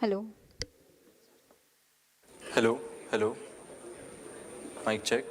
Hello. Hello, hello, mic check.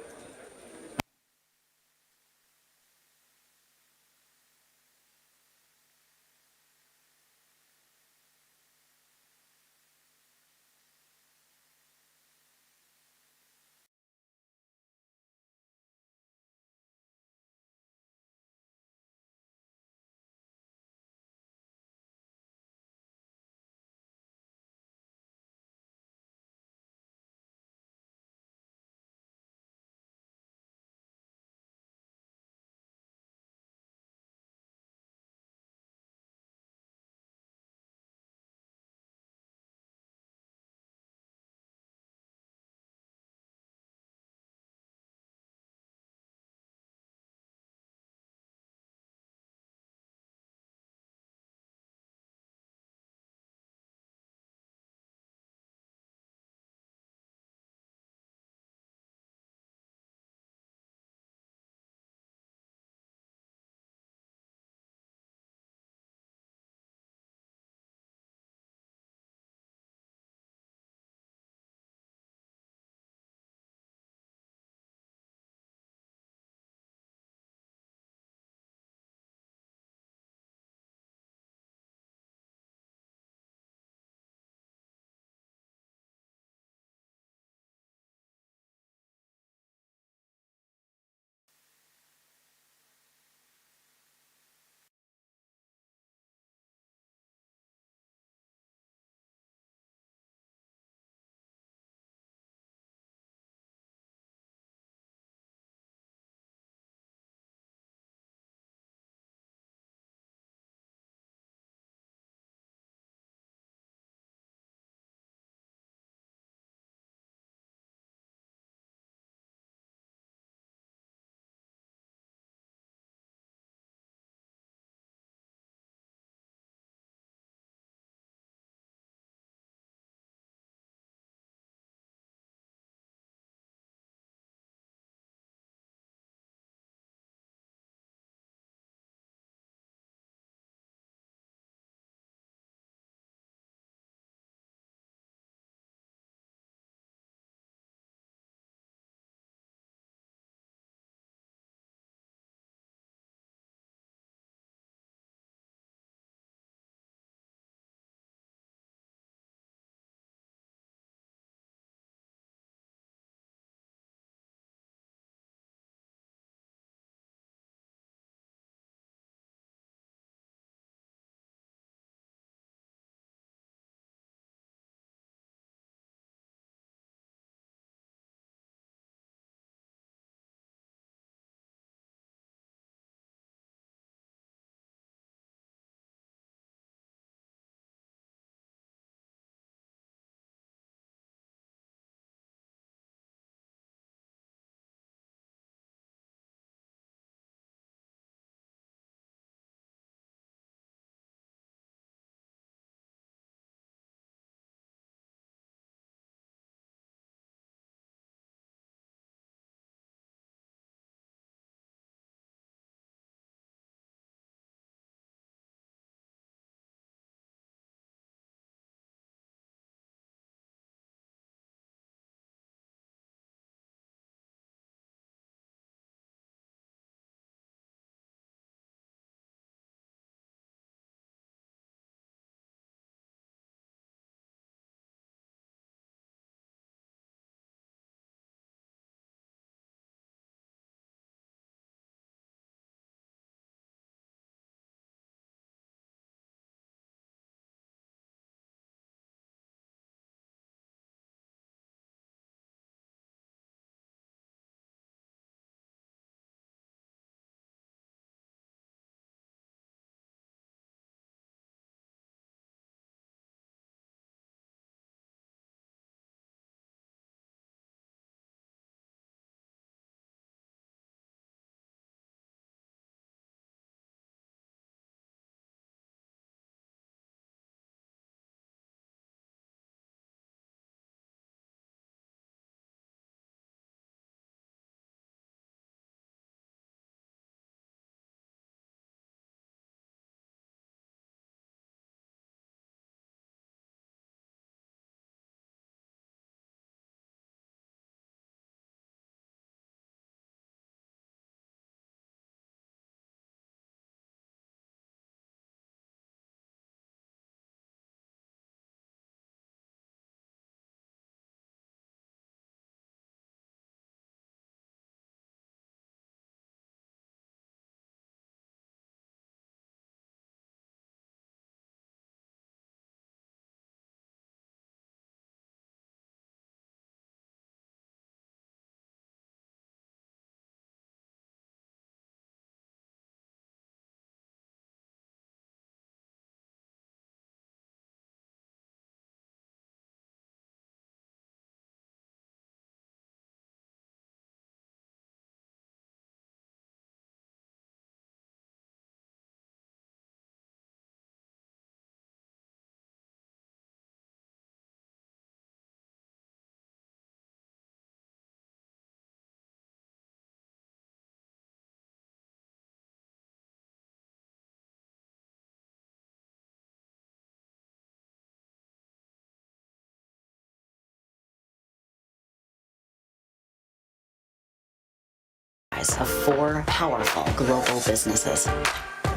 enterprise of 4 powerful global businesses.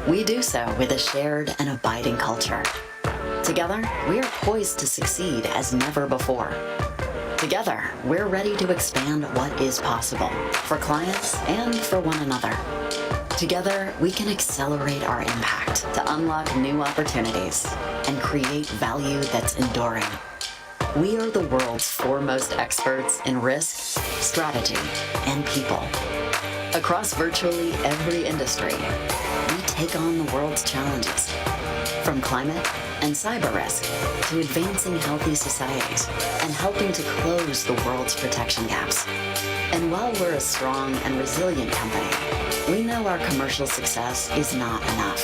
We do so with a shared and abiding culture. Together, we are poised to succeed as never before. Together, we're ready to expand what is possible for clients and for one another. Together, we can accelerate our impact to unlock new opportunities and create value that's enduring. We are the world's foremost experts in risk, strategy, and people. Across virtually every industry, we take on the world's challenges, from climate and cyber risk to advancing healthy societies and helping to close the world's protection gaps. And while we're a strong and resilient company, we know our commercial success is not enough.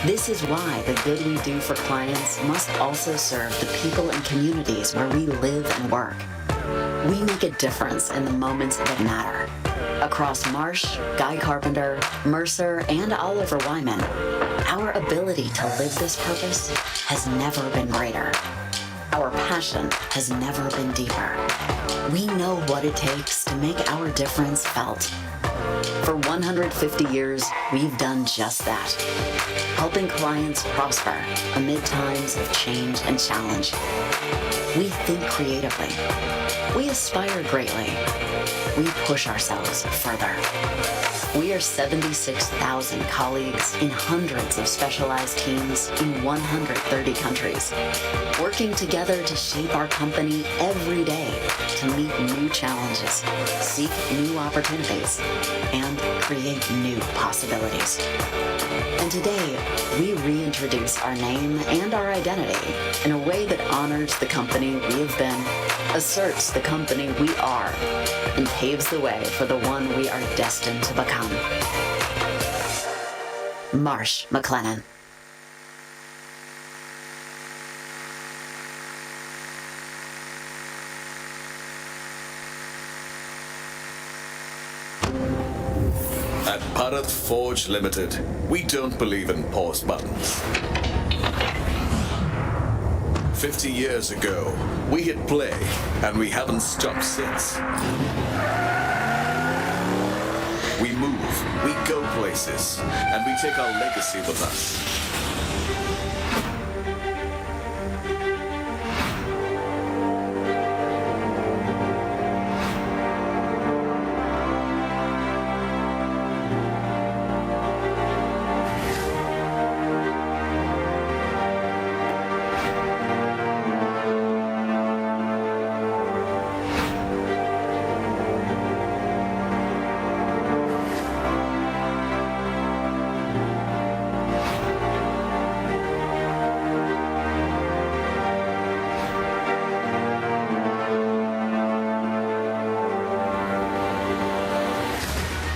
This is why the good we do for clients must also serve the people and communities where we live and work. We make a difference in the moments that matter. Across Marsh, Guy Carpenter, Mercer, and Oliver Wyman, our ability to live this purpose has never been greater. Our passion has never been deeper. We know what it takes to make our difference felt. For 150 years, we've done just that, helping clients prosper amid times of change and challenge. We think creatively. We aspire greatly. We push ourselves further. We are 76,000 colleagues in hundreds of specialized teams in 130 countries, working together to shape our company every day to meet new challenges, seek new opportunities, and create new possibilities. And today, we reintroduce our name and our identity in a way that honors the company we have been, asserts the company we are, and paves the way for the one we are destined to become. Marsh McLennan. At Bharat Forge Limited, we don't believe in pause buttons. 50 years ago, we hit play, and we haven't stopped since. We move, we go places, and we take our legacy with us.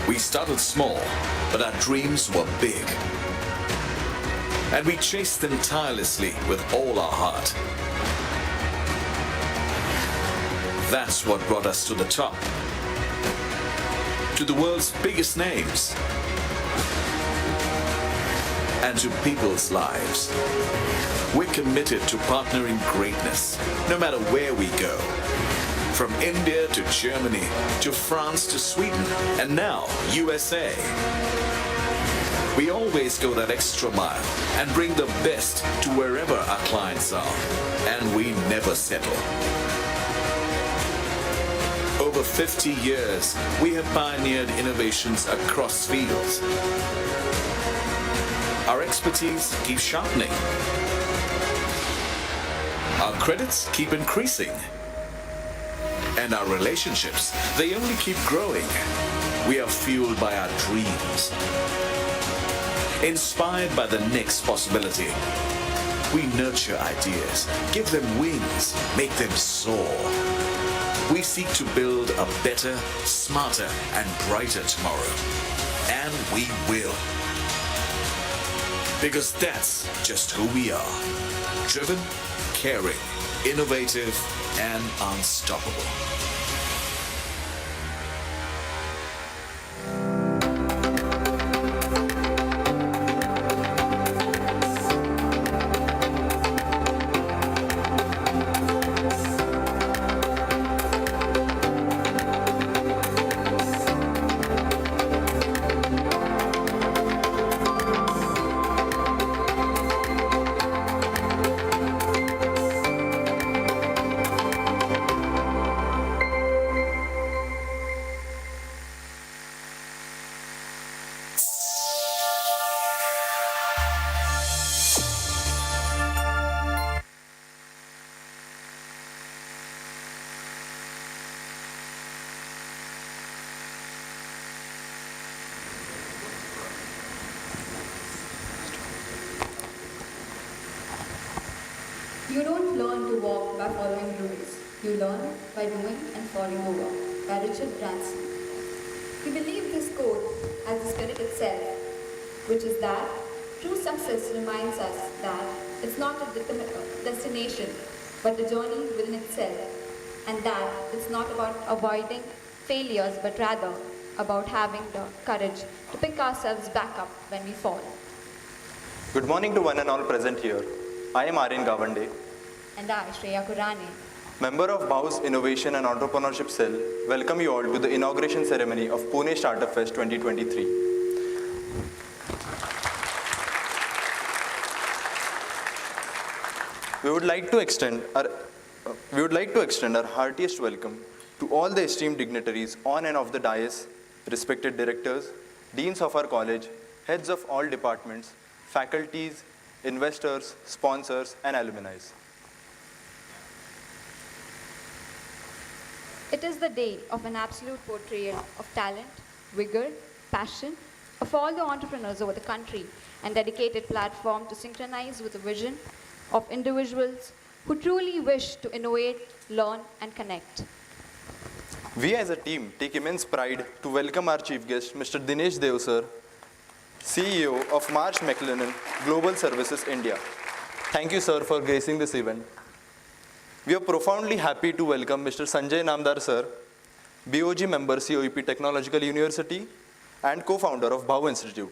We started small, but our dreams were big. And we chased them tirelessly with all our heart. That's what brought us to the top. To the world's biggest names. And to people's lives. We're committed to partnering greatness, no matter where we go. From India to Germany, to France to Sweden, and now USA. We always go that extra mile and bring the best to wherever our clients are, and we never settle. Over 50 years, we have pioneered innovations across fields. Our expertise keeps sharpening. Our credits keep increasing. And our relationships, they only keep growing. We are fueled by our dreams. Inspired by the next possibility. We nurture ideas, give them wings, make them soar. We seek to build a better, smarter, and brighter tomorrow. And we will. Because that's just who we are. Driven, caring, innovative, and unstoppable. You don't learn to walk by following rules. You learn by doing and falling over. By Richard Branson. We believe this quote as the spirit itself, which is that true success reminds us that it's not a destination, but a journey within itself, and that it's not about avoiding failures, but rather about having the courage to pick ourselves back up when we fall. Good morning to one and all present here. I am Aryan Gavande, And I, Shreya Kurane, member of BAU's Innovation and Entrepreneurship Cell, welcome you all to the inauguration ceremony of Pune Startup Fest 2023. We would like to extend our heartiest welcome to all the esteemed dignitaries on and off the dais, respected directors, deans of our college, heads of all departments, faculties, investors, sponsors, and alumni. it is the day of an absolute portrayal of talent, vigor, passion of all the entrepreneurs over the country and dedicated platform to synchronize with the vision of individuals who truly wish to innovate, learn, and connect. We as a team take immense pride to welcome our chief guest, Mr. Dinesh Dev sir, CEO of Marsh McLennan Global Services India. Thank you, sir, for gracing this event. We are profoundly happy to welcome Mr. Sanjay Namdar sir, BOG member, COEP Technological University, and co-founder of BAU Institute.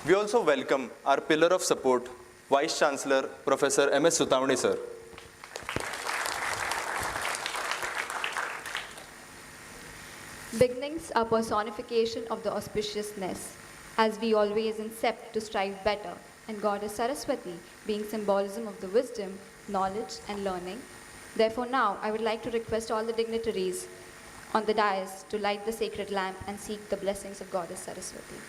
We also welcome our pillar of support, Vice Chancellor, Professor M.S. Sutavane sir. Beginnings are personification of the auspiciousness, as we always incept to strive better, and Goddess Saraswati being symbolism of the wisdom, knowledge, and learning. Therefore, now I would like to request all the dignitaries on the dais to light the sacred lamp and seek the blessings of Goddess Saraswati.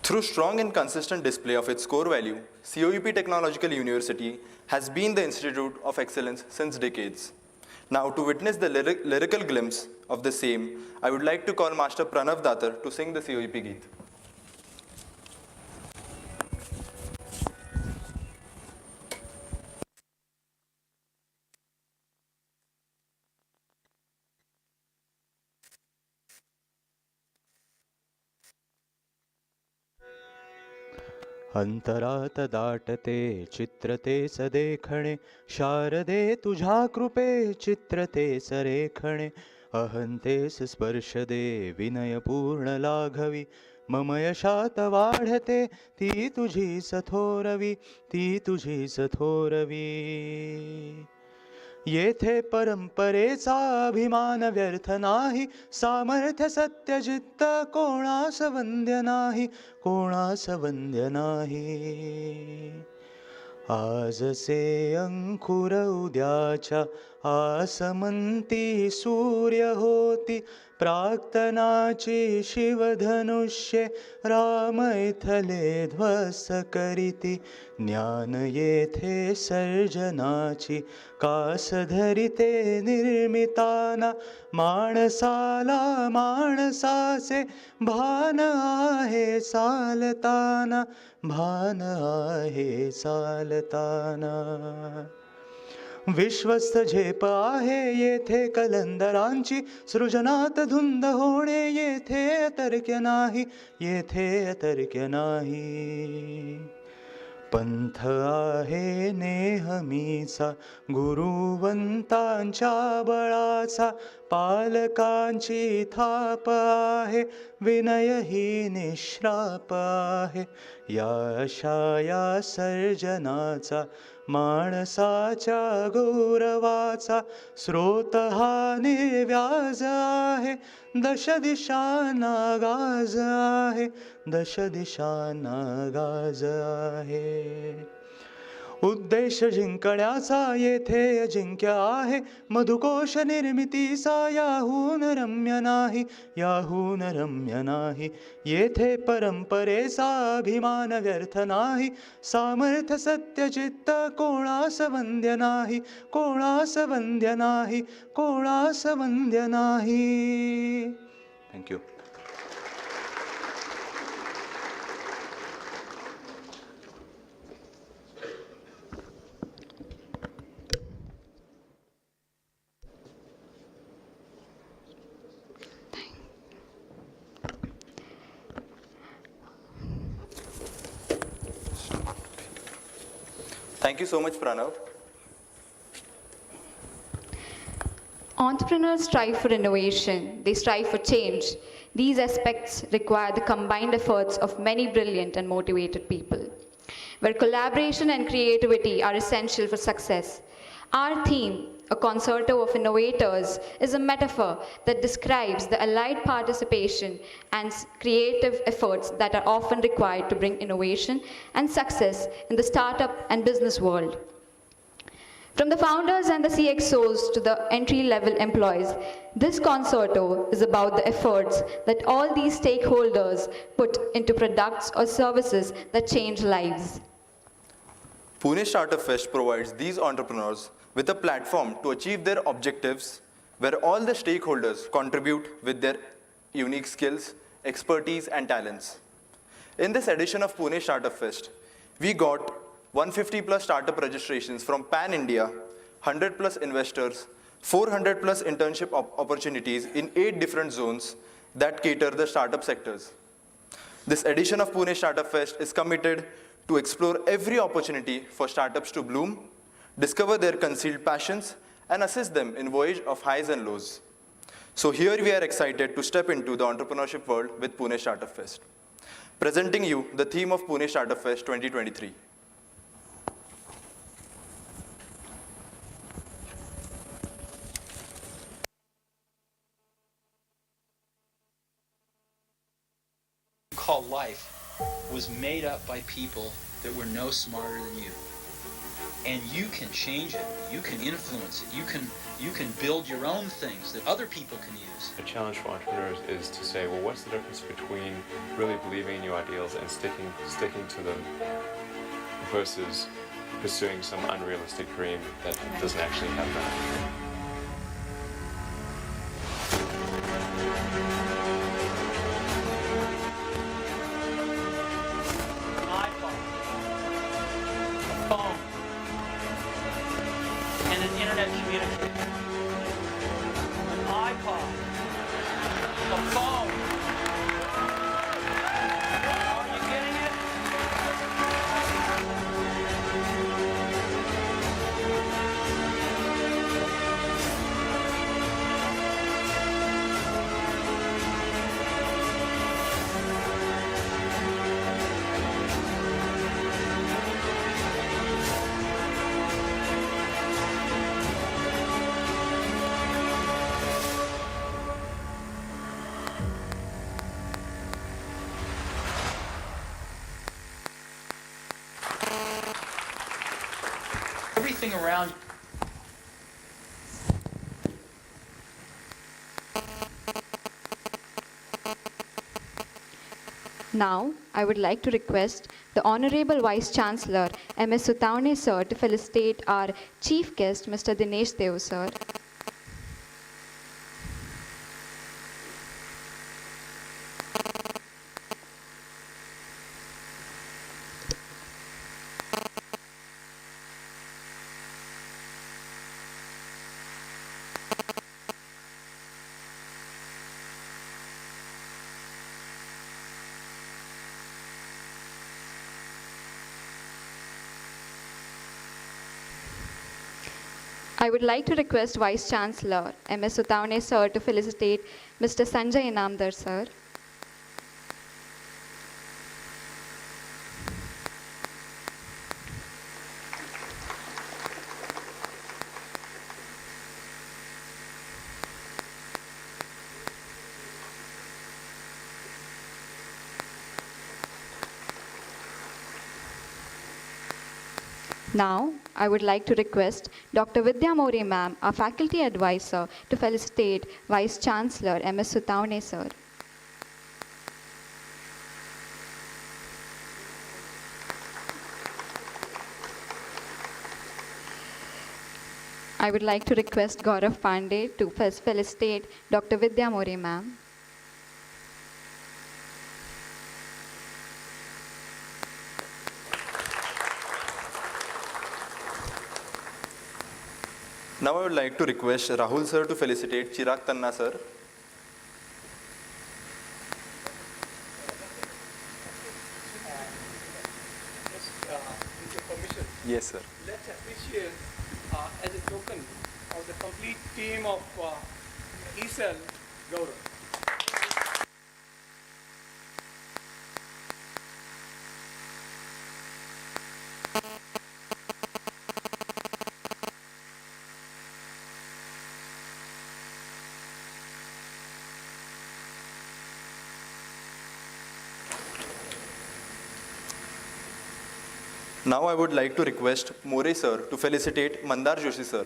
Through strong and consistent display of its core value, COEP Technological University has been the institute of excellence since decades. Now, to witness the lyrical glimpse of the same, I would like to call Master Pranav Datar to sing the COEP Geet. अंतरात दाटते चित्रते सदेखणे शारदे तुझा कृपे चित्रते सरेखणे अहंतेस स्पर्शदे विनयपूर्ण लाघवी मम यशात वाढते ती तुझी सथोरवी ती तुझी सथोरवी येथे परंपरेचा अभिमान व्यर्थ नाही सामर्थ्य सत्यजित्त कोणास वंद्य नाही कोणास वंद्य नाही आजसे अंकुर उद्याच्या आसमंती सूर्य होती प्राक्तनाची शिवधनुष्ये राम इथले ध्वस्त करीती ज्ञान येथे सर्जनाची कास धरिते निर्मिताना माणसाला माणसाचे भान आहे चालताना भान आहे चालताना विश्वस्त झेप आहे येथे कलंदरांची सृजनात धुंद होणे येथे अतर्क्य नाही येथे अतर्क्य नाही पंथ आहे नेहमीचा गुरुवंतांच्या बळाचा पालकांची थाप आहे विनय ही निश्राप आहे या अशा या सर्जनाचा माणसाच्या गौरवाचा स्रोत हा निर्व्याज आहे दश दिशांना गाज आहे दश दिशांना गाज आहे उद्देश जिंकण्याचा येथे अजिंक्य आहे मधुकोश निर्मितीचा याहून रम्य नाही याहून रम्य नाही येथे परंपरेचा अभिमान व्यर्थ नाही सामर्थ्य सत्यचित्त कोणास वंद्य नाही कोणास वंद्य नाही कोणास वंद्य नाही thank you Thank you so much, Pranav. Entrepreneurs strive for innovation, they strive for change. These aspects require the combined efforts of many brilliant and motivated people, where collaboration and creativity are essential for success. Our theme, a concerto of innovators, is a metaphor that describes the allied participation and creative efforts that are often required to bring innovation and success in the startup and business world. From the founders and the CXOs to the entry-level employees, this concerto is about the efforts that all these stakeholders put into products or services that change lives. Pune Startup Fest provides these entrepreneurs with a platform to achieve their objectives where all the stakeholders contribute with their unique skills, expertise, and talents. In this edition of Pune Startup Fest, we got 150 plus startup registrations from Pan-India, 100 plus investors, 400 plus internship opportunities in 8 different zones that cater the startup sectors. This edition of Pune Startup Fest is committed to explore every opportunity for startups to bloom, discover their concealed passions, and assist them in voyage of highs and lows. So here we are excited to step into the entrepreneurship world with Pune Startup Fest. Presenting you the theme of Pune Startup Fest 2023. Call life was made up by people that were no smarter than you. And you can change it, you can influence it, you can build your own things that other people can use. The challenge for entrepreneurs is to say, well, what's the difference between really believing in your ideals and sticking to them versus pursuing some unrealistic dream that doesn't actually happen. Internet communicator, an iPod, a phone. Are you getting it? everything around. Now, I would like to request the Honorable Vice Chancellor, M.S. Sutaune sir, to felicitate our Chief Guest, Mr. Dinesh Dev sir. I would like to request Vice Chancellor, M.S. Sutaune sir, to felicitate Mr. Sanjay Inamdar sir. Now, I would like to request Dr. Vidya More ma'am, our faculty advisor, to felicitate Vice Chancellor, M.S. Sutaune sir. I would like to request Gaurav Pandey to felicitate Dr. Vidya More ma'am. Now I would like to request Rahul sir to felicitate Chirag Tanna sir. With your permission, Yes, sir. let's appreciate as a token of the complete team of ESL Gaurav. Now I would like to request More sir to felicitate Mandar Joshi sir.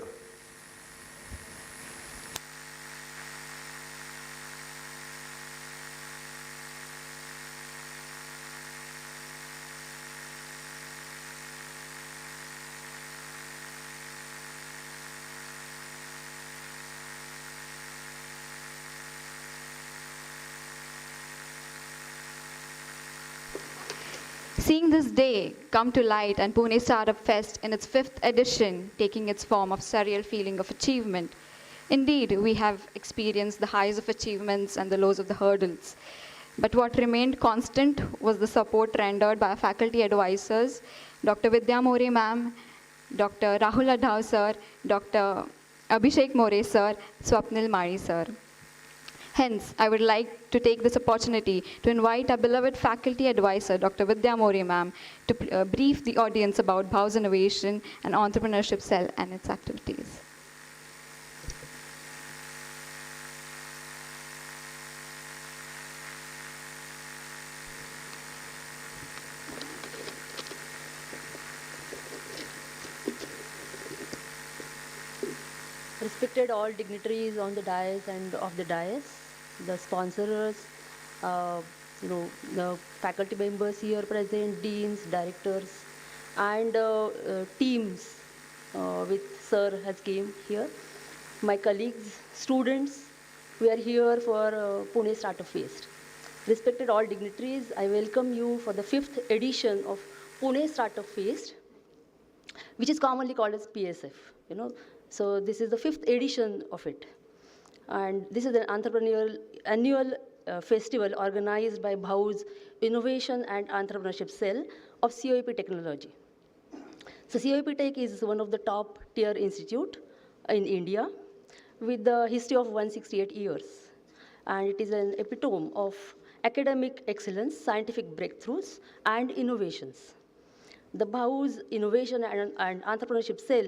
Seeing this day come to light and Pune Startup Fest in its 5th edition taking its form of surreal feeling of achievement. Indeed, we have experienced the highs of achievements and the lows of the hurdles. But what remained constant was the support rendered by our faculty advisors, Dr. Vidya More ma'am, Dr. Rahul Adhav sir, Dr. Abhishek More sir, Swapnil Mari sir. Hence, I would like to take this opportunity to invite our beloved faculty advisor, Dr. Vidya More ma'am, to brief the audience about BHAU's Innovation and Entrepreneurship Cell and its activities. Respected all dignitaries on the dais and off the dais, the sponsors, the faculty members here present, deans, directors, and teams with sir has came here. My colleagues, students, we are here for Pune Startup Fest. Respected all dignitaries, I welcome you for the 5th edition of Pune Startup Fest, which is commonly called as PSF. So this is the 5th edition of it. And this is an entrepreneurial annual festival organized by BHAU's Innovation and Entrepreneurship Cell of COEP Technology. So COEP Tech is one of the top tier institute in India with the history of 168 years. And it is an epitome of academic excellence, scientific breakthroughs, and innovations. The BHAU's Innovation and Entrepreneurship Cell,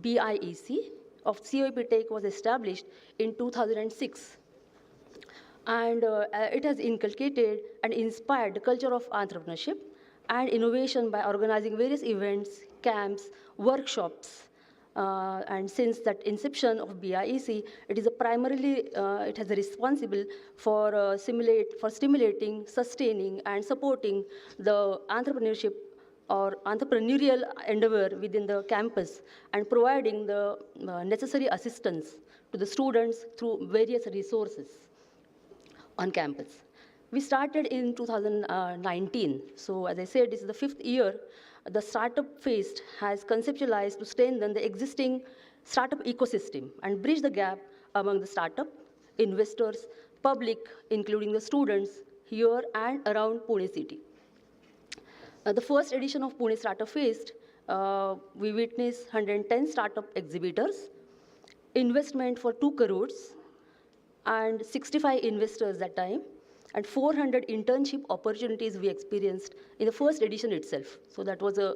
BIEC, of COEP Tech was established in 2006. And it has inculcated and inspired the culture of entrepreneurship and innovation by organizing various events, camps, workshops, And since that inception of BIEC, it is it has a responsible for stimulating, sustaining, and supporting the entrepreneurship or entrepreneurial endeavor within the campus and providing the necessary assistance to the students through various resources on campus. We started in 2019. So as I said, this is the 5th year. The startup Fest has conceptualized to strengthen the existing startup ecosystem and bridge the gap among the startup, investors, public, including the students here and around Pune city. The first edition of Pune Startup Fest, we witnessed 110 startup exhibitors, investment for 2 crores, and 65 investors that time, and 400 internship opportunities we experienced in the first edition itself. So that was a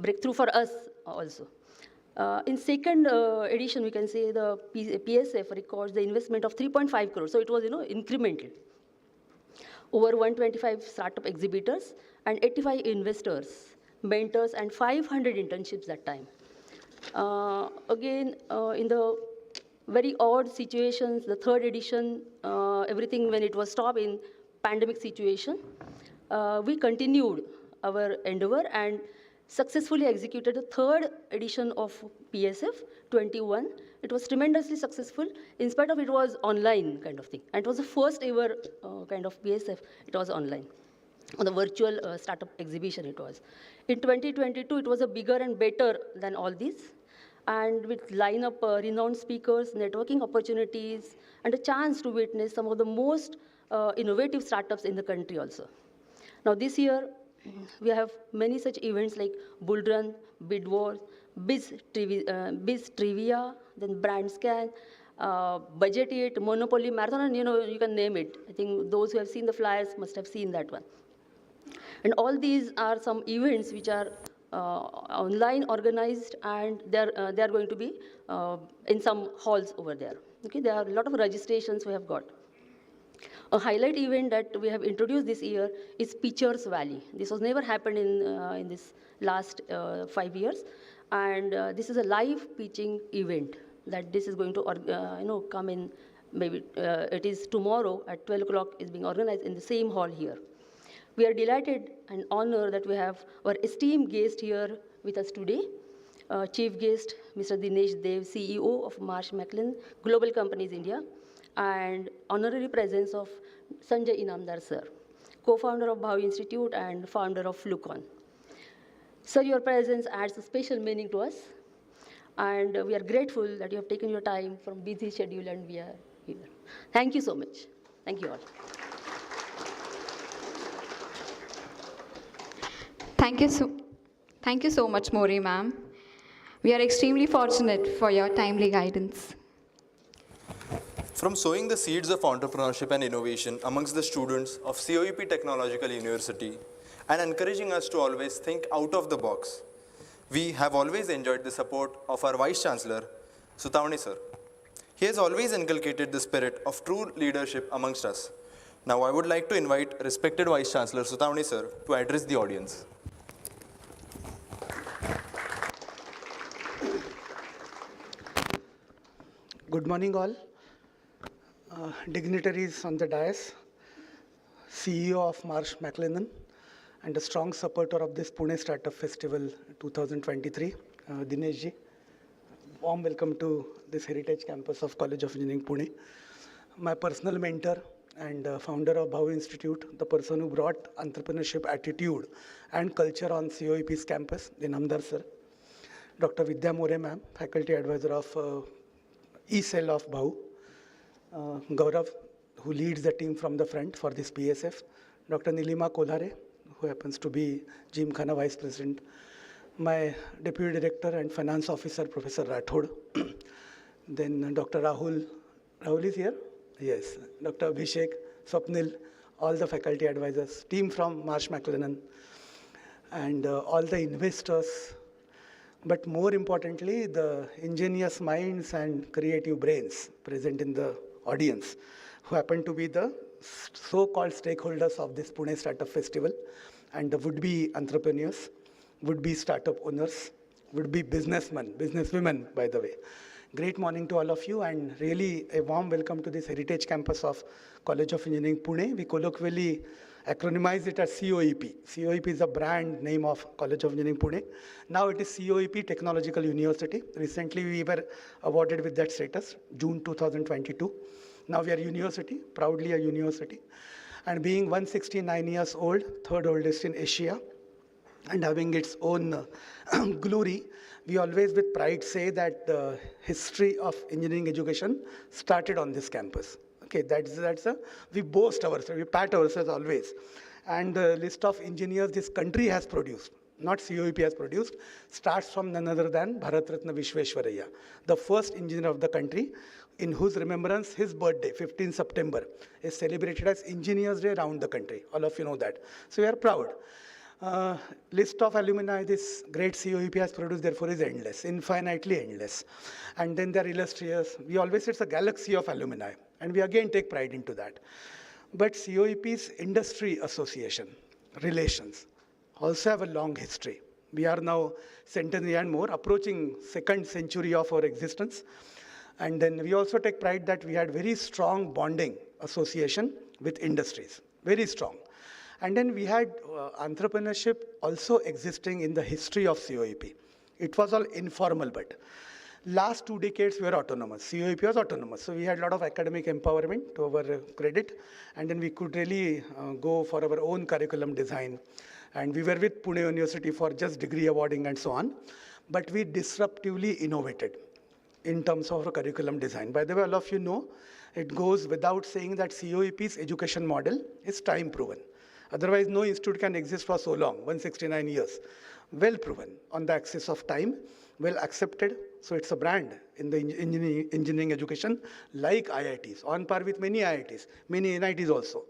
breakthrough for us also. In second edition, we can say the PSF records the investment of 3.5 crores. So it was incremental. Over 125 startup exhibitors and 85 investors, mentors, and 500 internships that time. Again, in the very odd situations, the third edition, everything when it was stopped in pandemic situation, we continued our endeavor and successfully executed the third edition of PSF 21. It was tremendously successful, in spite of it was online kind of thing. And it was the first ever kind of PSF, it was online. On the virtual startup exhibition it was. In 2022, it was a bigger and better than all these. And with line-up renowned speakers, networking opportunities, and a chance to witness some of the most innovative startups in the country also. Now this year, we have many such events like Bull Run, Bid Wars, Biz Trivia, then Brand Scan, Budget It, Monopoly, Marathon, and you can name it. I think those who have seen the flyers must have seen that one. And all these are some events which are online organized, and they are going to be in some halls over there. Okay, there are a lot of registrations we have got. A highlight event that we have introduced this year is Pitchers Valley. This was never happened in this last 5 years, and this is a live pitching event that this is going to come in. Maybe it is tomorrow at 12 o'clock is being organized in the same hall here. We are delighted and honored that we have our esteemed guest here with us today, Chief Guest, Mr. Dinesh Dev, CEO of Marsh McLennan Global Companies India, and honorary presence of Sanjay Inamdar sir, co-founder of Bhau Institute and founder of Flucon. Sir, your presence adds a special meaning to us, and we are grateful that you have taken your time from busy schedule and we are here. Thank you so much. Thank you all. Thank you so much, Mori ma'am. We are extremely fortunate for your timely guidance. From sowing the seeds of entrepreneurship and innovation amongst the students of COEP Technological University and encouraging us to always think out of the box, we have always enjoyed the support of our Vice Chancellor, Sutavani sir. He has always inculcated the spirit of true leadership amongst us. Now I would like to invite respected Vice Chancellor Sutavani sir to address the audience. Good morning all. Dignitaries on the dais, CEO of Marsh McLennan, and a strong supporter of this Pune Startup Festival 2023, Dinesh ji. Warm welcome to this heritage campus of College of Engineering, Pune. My personal mentor and founder of Bhau Institute, the person who brought entrepreneurship attitude and culture on COEP's campus, Inamdar sir. Dr. Vidya More ma'am, faculty advisor of E-Cell of Bhau. Gaurav, who leads the team from the front for this PSF. Dr. Nilima Kolhare, who happens to be Gymkhana Vice President. My Deputy Director and Finance Officer, Professor Rathod. Then Dr. Rahul is here? Yes. Dr. Abhishek, Swapnil, all the faculty advisors, team from Marsh McLennan, and all the investors, but more importantly, the ingenious minds and creative brains present in the audience, who happen to be the so-called stakeholders of this Pune Startup Festival, and the would-be entrepreneurs, would-be startup owners, would-be businessmen, businesswomen, by the way. Great morning to all of you, and really a warm welcome to this heritage campus of College of Engineering, Pune. We colloquially acronymize it as COEP. COEP is a brand name of College of Engineering, Pune. Now it is COEP Technological University. Recently we were awarded with that status, June 2022. Now we are a university, proudly a university. And being 169 years old, third oldest in Asia, and having its own glory, we always with pride say that the history of engineering education started on this campus. Okay, we boast ourselves, we pat ourselves always. And the list of engineers this country has produced, not COEP has produced, starts from none other than Bharat Ratna Vishweshwaraya, the first engineer of the country, in whose remembrance his birthday, 15 September, is celebrated as Engineers Day around the country. All of you know that. So we are proud. List of alumni this great COEP has produced, therefore, is endless, infinitely endless. And then they're illustrious. We always say it's a galaxy of alumni, and we again take pride into that. But COEP's industry association relations also have a long history. We are now centenary and more, approaching second century of our existence. And then we also take pride that we had very strong bonding association with industries, very strong. And then we had entrepreneurship also existing in the history of COEP. It was all informal, but last 2 decades we were autonomous. COEP was autonomous. So we had a lot of academic empowerment to our credit. And then we could really go for our own curriculum design. And we were with Pune University for just degree awarding and so on. But we disruptively innovated in terms of our curriculum design. By the way, all of you know, it goes without saying that COEP's education model is time proven. Otherwise, no institute can exist for so long, 169 years. Well proven on the axis of time, well accepted. So it's a brand in the engineering education, like IITs, on par with many IITs, many NITs also.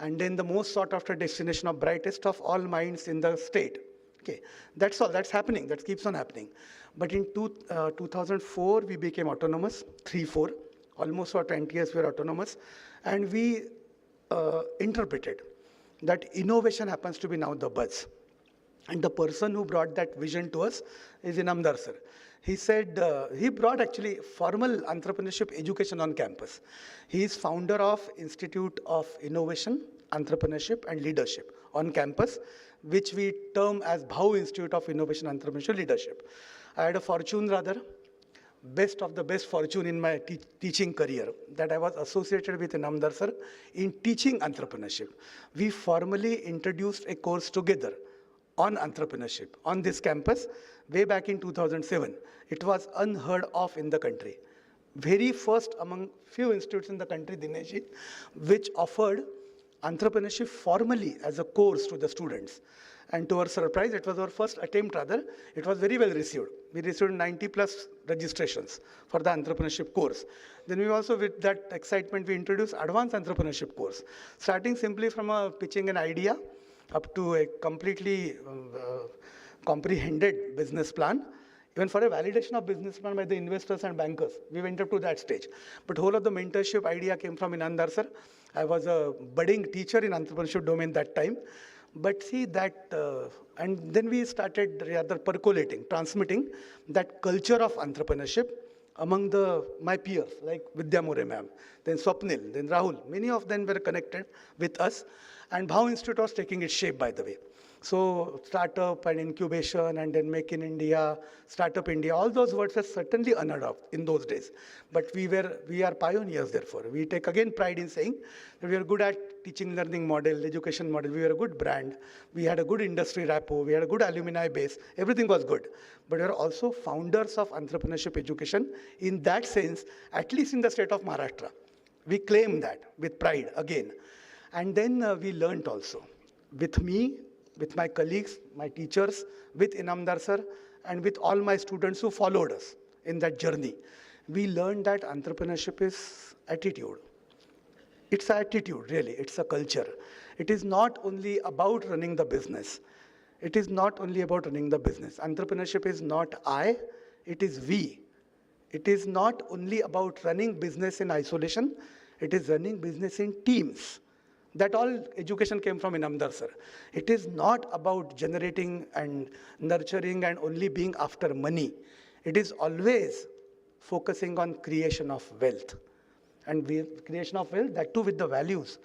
And then the most sought after destination of brightest of all minds in the state. Okay, that's all, that's happening, that keeps on happening. But in 2004, we became autonomous, 3-4, almost for 20 years we were autonomous. And we interpreted that innovation happens to be now the buzz. And the person who brought that vision to us is Inamdar sir. He said, he brought actually formal entrepreneurship education on campus. He is founder of Institute of Innovation, Entrepreneurship and Leadership on campus, which we term as Bhau Institute of Innovation, Entrepreneurship, Leadership. I had a fortune rather, best of the best fortune in my teaching career, that I was associated with Inamdar sir in teaching entrepreneurship. We formally introduced a course together on entrepreneurship on this campus way back in 2007. It was unheard of in the country. Very first among few institutes in the country, Dineshji, which offered entrepreneurship formally as a course to the students. And to our surprise, it was our first attempt rather, it was very well received. We received 90 plus registrations for the entrepreneurship course. Then we also, with that excitement, we introduced advanced entrepreneurship course, starting simply from pitching an idea up to a completely comprehended business plan. Even for a validation of business plan by the investors and bankers, we went up to that stage. But whole of the mentorship idea came from Inandar sir. I was a budding teacher in entrepreneurship domain that time. But see that, and then we started rather percolating, transmitting that culture of entrepreneurship among my peers, like Vidya More ma'am, then Swapnil, then Rahul. Many of them were connected with us. And Bhau Institute was taking its shape, by the way. So startup and incubation and then Make in India, Startup India, all those words were certainly unheard of in those days. But we are pioneers, therefore. We take again pride in saying that we are good at teaching learning model, education model. We were a good brand. We had a good industry rapport. We had a good alumni base. Everything was good. But we are also founders of entrepreneurship education in that sense, at least in the state of Maharashtra. We claim that with pride again. And then we learned also with me, with my colleagues, my teachers, with Inamdar sir, and with all my students who followed us in that journey. We learned that entrepreneurship is attitude. It's an attitude, really. It's a culture. It is not only about running the business. It is not only about running the business. Entrepreneurship is not I, it is we. It is not only about running business in isolation. It is running business in teams. That all education came from Inamdar sir. It is not about generating and nurturing and only being after money. It is always focusing on creation of wealth. And creation of wealth, that too with the values.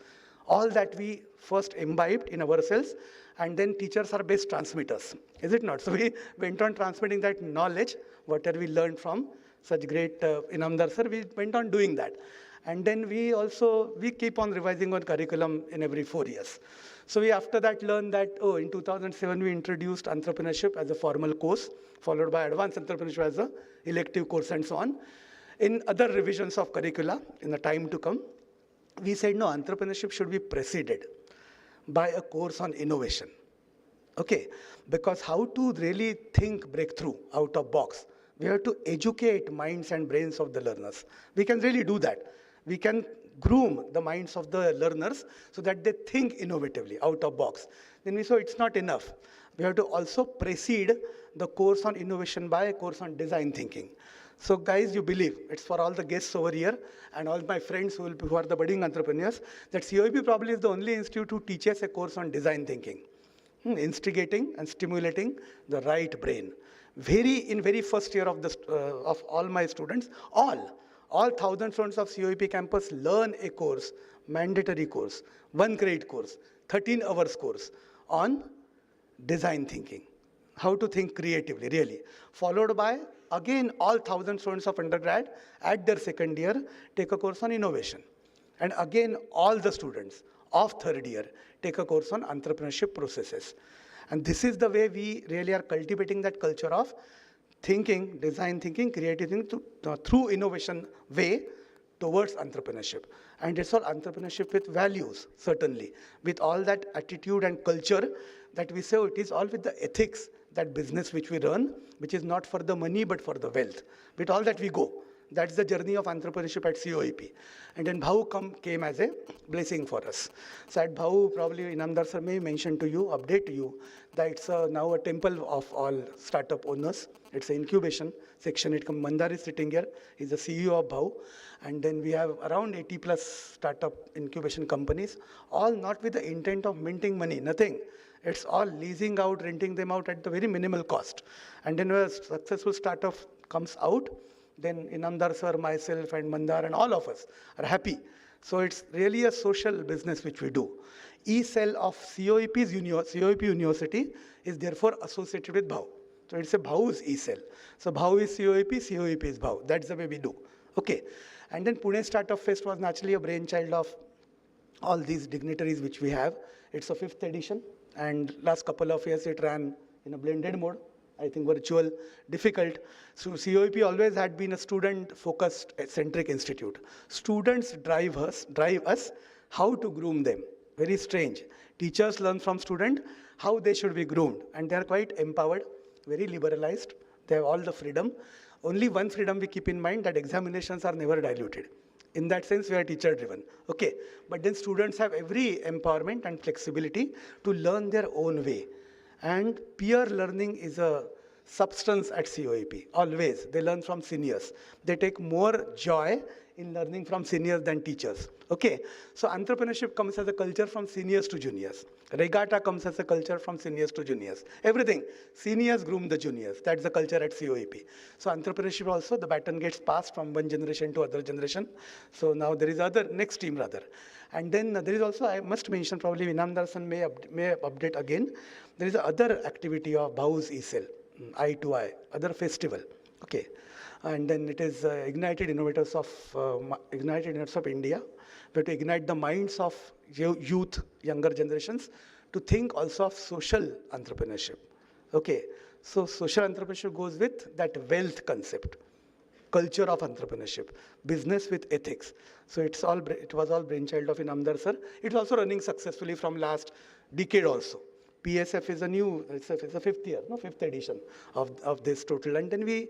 All that we first imbibed in ourselves, and then teachers are best transmitters, is it not? So we went on transmitting that knowledge, whatever we learned from such great Inamdar sir, we went on doing that. And then we keep on revising on curriculum in every 4 years. So we after that learned that, in 2007 we introduced entrepreneurship as a formal course, followed by advanced entrepreneurship as a elective course and so on. In other revisions of curricula in the time to come, we said no, entrepreneurship should be preceded by a course on innovation. Okay, because how to really think breakthrough out of box, we have to educate minds and brains of the learners. We can really do that. We can groom the minds of the learners so that they think innovatively out of box. Then we saw it's not enough. We have to also precede the course on innovation by a course on design thinking. So guys, you believe, it's for all the guests over here and all my friends who are the budding entrepreneurs, that COEP probably is the only institute who teaches a course on design thinking, instigating and stimulating the right brain. In very first year of all my students, all 1,000 students of COEP campus learn a course, mandatory course, 1 credit course, 13 hours course on design thinking, how to think creatively, really. Followed by, again, all 1,000 students of undergrad at their second year take a course on innovation. And again, all the students of third year take a course on entrepreneurship processes. And this is the way we really are cultivating that culture of thinking, design thinking, creative thinking through innovation way towards entrepreneurship. And it's all entrepreneurship with values, certainly, with all that attitude and culture that we say, it is all with the ethics, that business which we run, which is not for the money but for the wealth. With all that we go. That's the journey of entrepreneurship at COEP. And then Bhau came as a blessing for us. So at Bhau, probably Inamdar sir may mention to you, update to you, that it's now a temple of all startup owners. It's an incubation section. Mandar is sitting here. He's the CEO of Bhau. And then we have around 80 plus startup incubation companies, all not with the intent of minting money, nothing. It's all leasing out, renting them out at the very minimal cost. And then when a successful startup comes out, then Inamdar sir, myself and Mandar and all of us are happy. So it's really a social business which we do. E-cell of COEP University is therefore associated with Bhau. So it's a Bhau's e-cell. So Bhau is COEP, COEP is Bhau. That's the way we do. Okay. And then Pune Startup Fest was naturally a brainchild of all these dignitaries which we have. It's a 5th edition. And last couple of years it ran in a blended mode. I think virtual, difficult. So COEP always had been a student-focused, centric institute. Students drive us how to groom them. Very strange. Teachers learn from students how they should be groomed. And they are quite empowered, very liberalized. They have all the freedom. Only one freedom we keep in mind, that examinations are never diluted. In that sense, we are teacher-driven. Okay, but then students have every empowerment and flexibility to learn their own way. And peer learning is a substance at COEP, always. They learn from seniors. They take more joy in learning from seniors than teachers. Okay, so entrepreneurship comes as a culture from seniors to juniors. Regatta comes as a culture from seniors to juniors. Everything. Seniors groom the juniors. That's the culture at COEP. So entrepreneurship also, the baton gets passed from one generation to other generation. So now there is next team rather. And then there is also, I must mention, probably Inamdar sir may update again. There is another activity of Bhau's e-cell, Eye to Eye, other festival. Okay. And then it is Ignited Innovators of India. We have to ignite the minds of youth, younger generations, to think also of social entrepreneurship. Okay, so social entrepreneurship goes with that wealth concept, culture of entrepreneurship, business with ethics. So it was all brainchild of Inamdar sir. It's also running successfully from last decade also. PSF is it's a 5th edition of this total. And then we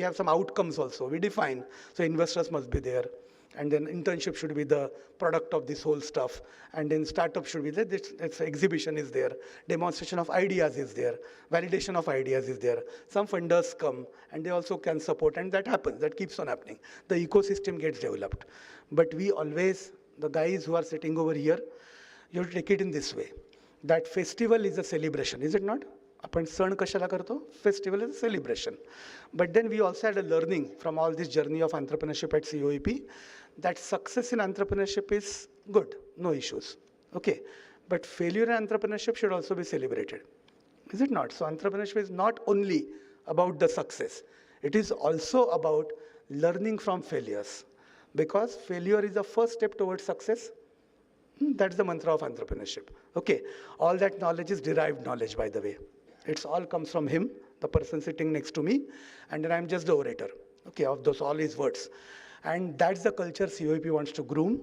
have some outcomes also, we define. So investors must be there. And then internship should be the product of this whole stuff. And then startup should be there. This exhibition is there. Demonstration of ideas is there. Validation of ideas is there. Some funders come and they also can support. And that happens. That keeps on happening. The ecosystem gets developed. But we always, the guys who are sitting over here, You have to take it in this way. That festival is a celebration, is it not? आपण सण कशाला करतो? Festival is a celebration. But then we also had a learning from all this journey of entrepreneurship at COEP that success in entrepreneurship is good, no issues. Okay, but failure in entrepreneurship should also be celebrated. Is it not? So entrepreneurship is not only about the success. It is also about learning from failures. Because failure is the first step towards success. That's the mantra of entrepreneurship. Okay, all that knowledge is derived knowledge, by the way. It's all comes from him, the person sitting next to me, and then I'm just the orator, okay, of those all his words. And that's the culture COEP wants to groom.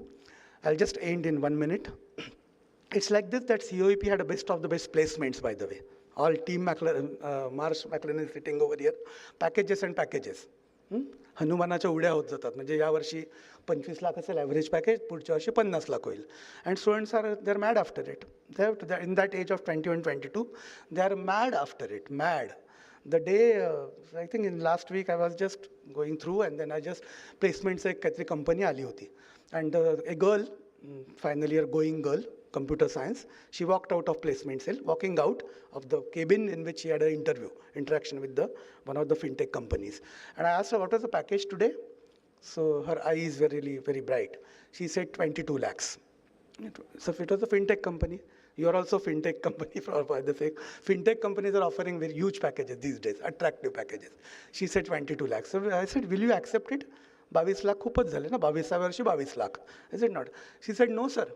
I'll just end in 1 minute. It's like this that COEP had a best of the best placements, by the way. All team Marsh McLennan is sitting over here. Packages and packages. हनुमानाच्या उड्या होत जातात म्हणजे यावर्षी 25 लाख असेल average package पुढच्या वर्षी 50 लाख होईल and students are they are mad after it they have to in that age of 21-22 they are mad after it mad the day I think in last week I was just going through and then I just placements एक काहीतरी company आली होती and a girl final year going girl computer science she walked out of placement cell walking out of the cabin in which she had an interaction with one of the fintech companies and I asked her what was the package today so her eyes were really very bright she said 22 lakhs so if it was a fintech company you are also fintech company for the sake fintech companies are offering very huge packages these days attractive packages she said 22 lakhs so I said will you accept it 22 lakh खूपच झाले ना 22व्या वर्षी 22 lakh is it not she said no sir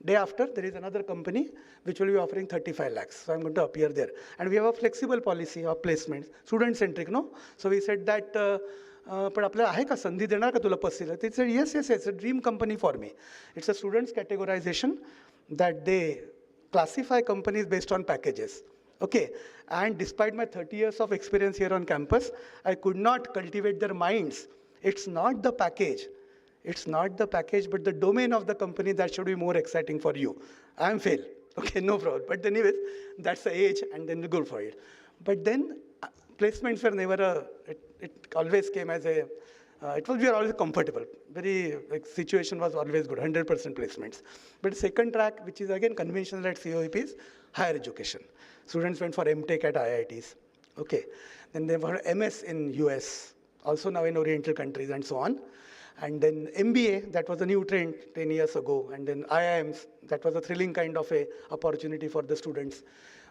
day after there is another company which will be offering 35 lakhs so I'm going to appear there and we have a flexible policy of placements student centric no so we said that पण आपल्याला आहे का संधी देणार का तुला 35 ते said yes it's a dream company for me it's a students categorization that they classify companies based on packages okay and despite my 30 years of experience here on campus I could not cultivate their minds it's not the package but the domain of the company that should be more exciting for you I am fail okay no problem but anyways that's the age and then you go for it but then placements were never it always came as a we are always comfortable very like situation was always good 100% placements but second track which is again conventional at COEP is higher education students went for MTech at IITs okay then they were MS in US also now in oriental countries and so on and then MBA that was a new trend 10 years ago and then IIMs that was a thrilling kind of a opportunity for the students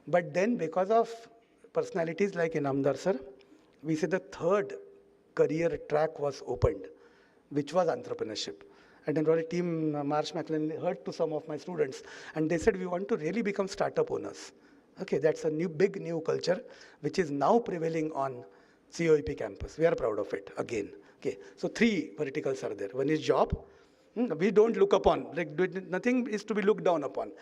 but then because of personalities like Inamdar sir we say the third career track was opened which was entrepreneurship and then our team Marsh McLennan heard to some of my students and they said we want to really become startup owners okay that's a big new culture which is now prevailing on COEP campus we are proud of it again okay so 3 verticals are there one is job we don't look upon like nothing is to be looked down upon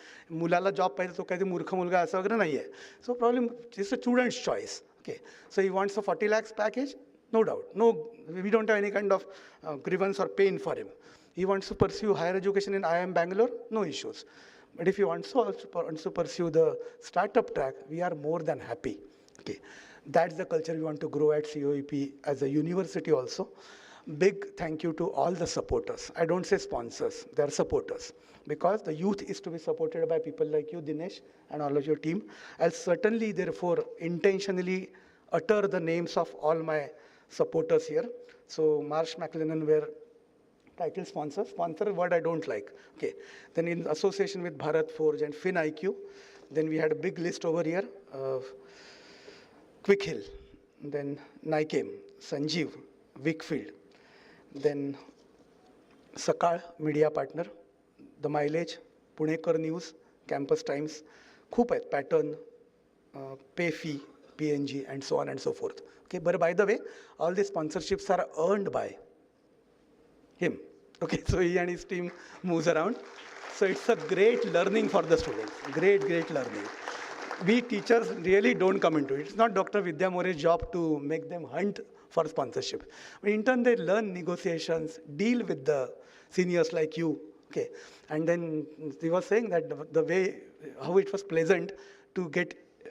मुलाला job पाहिजे तो काही मूर्ख मुलगा असं वगैरे नाही आहे so probably it's a student's choice okay so he wants a 40 lakhs package no doubt no we don't have any kind of grievance or pain for him he wants to pursue higher education in IIM Bangalore no issues but if he wants to pursue the startup track we are more than happy okay that's the culture we want to grow at COEP as a university also big thank you to all the supporters I don't say sponsors they are supporters because the youth is to be supported by people like you Dinesh and all of your team I'll certainly therefore intentionally utter the names of all my supporters here so Marsh McLennan were title sponsor word I don't like okay then in association with Bharat Forge and FinIQ then we had a big list over here of Quick Hill then Nycam Sanjeev Wickfield then Sakal media partner the mileage Punekar News Campus Times खूप आहेत pattern pay fee PNG and so on and so forth okay but by the way all these sponsorships are earned by him okay so he and his team moves around so it's a great learning for the students great learning we teachers really don't come into it it's not Dr. Vidya More's job to make them hunt for sponsorship but in turn they learn negotiations deal with the seniors like you okay and then he was saying that the way how it was pleasant to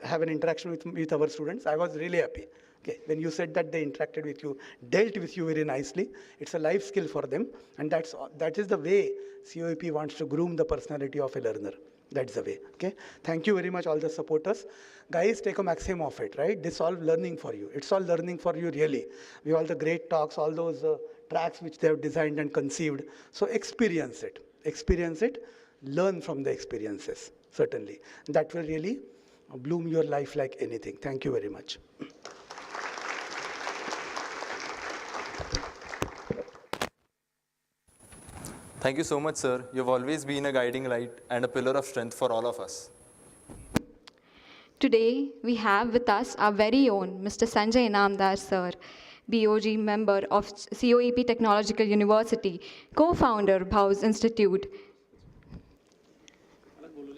have an interaction with our students I was really happy okay when you said that they interacted with you dealt with you very nicely it's a life skill for them and that is the way COEP wants to groom the personality of a learner That's the way, okay? Thank you very much, all the supporters. Guys, take a maximum of it, right? This is all learning for you. It's all learning for you, really. We all the great talks, all those tracks which they have designed and conceived. So experience it. Experience it. Learn from the experiences, certainly. That will really bloom your life like anything. Thank you very much. Thank you so much, sir. You've always been a guiding light and a pillar of strength for all of us. Today, we have with us our very own Mr. Sanjay Inamdar, sir, BOG member of COEP Technological University, co-founder Bhaus Institute.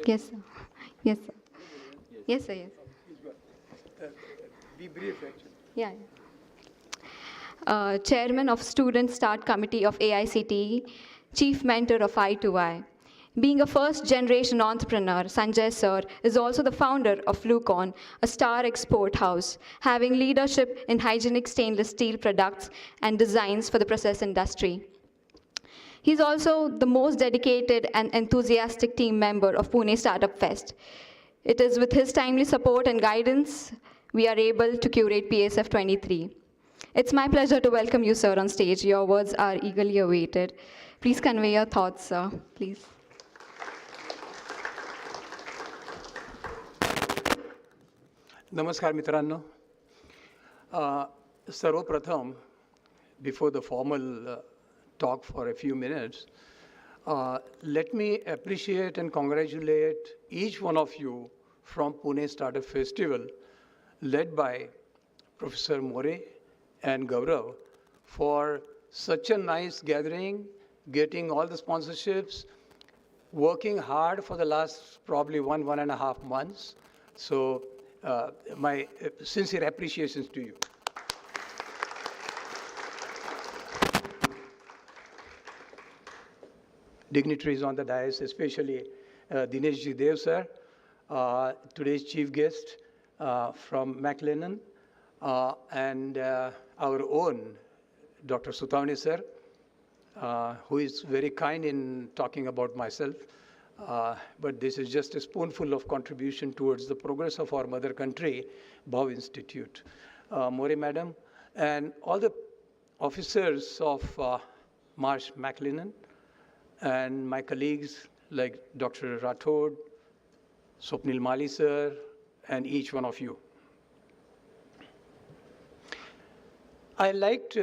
Yes, sir. Yes, sir. Yes, sir, yes. Be brief, actually. Yeah. Chairman of Student Start Committee of AICTE, Chief Mentor of I2I. Being a first-generation entrepreneur, Sanjay sir is also the founder of Flucon, a star export house, having leadership in hygienic stainless steel products and designs for the process industry. He's also the most dedicated and enthusiastic team member of Pune Startup Fest. It is with his timely support and guidance we are able to curate PSF'23. It's my pleasure to welcome you, sir, on stage. Your words are eagerly awaited. Please convey your thoughts, sir, please. नमस्कार मित्रांनो. सर्वप्रथम, before the formal talk for a few minutes, let me appreciate and congratulate each one of you from Pune Startup Festival, led by Professor More and Gaurav, for such a nice gathering, getting all the sponsorships, working hard for the last probably 1.5 months. So my sincere appreciations to you. Dignitaries on the dais, especially Dinesh Dev sir, today's chief guest from McLennan, and our own Dr. Sutavne sir, who is very kind in talking about myself. But this is just a spoonful of contribution towards the progress of our mother country, Bhav Institute. More madam, and all the officers of Marsh McLennan, and my colleagues like Dr. Rathod, Swapnil Mali sir, and each one of you. I liked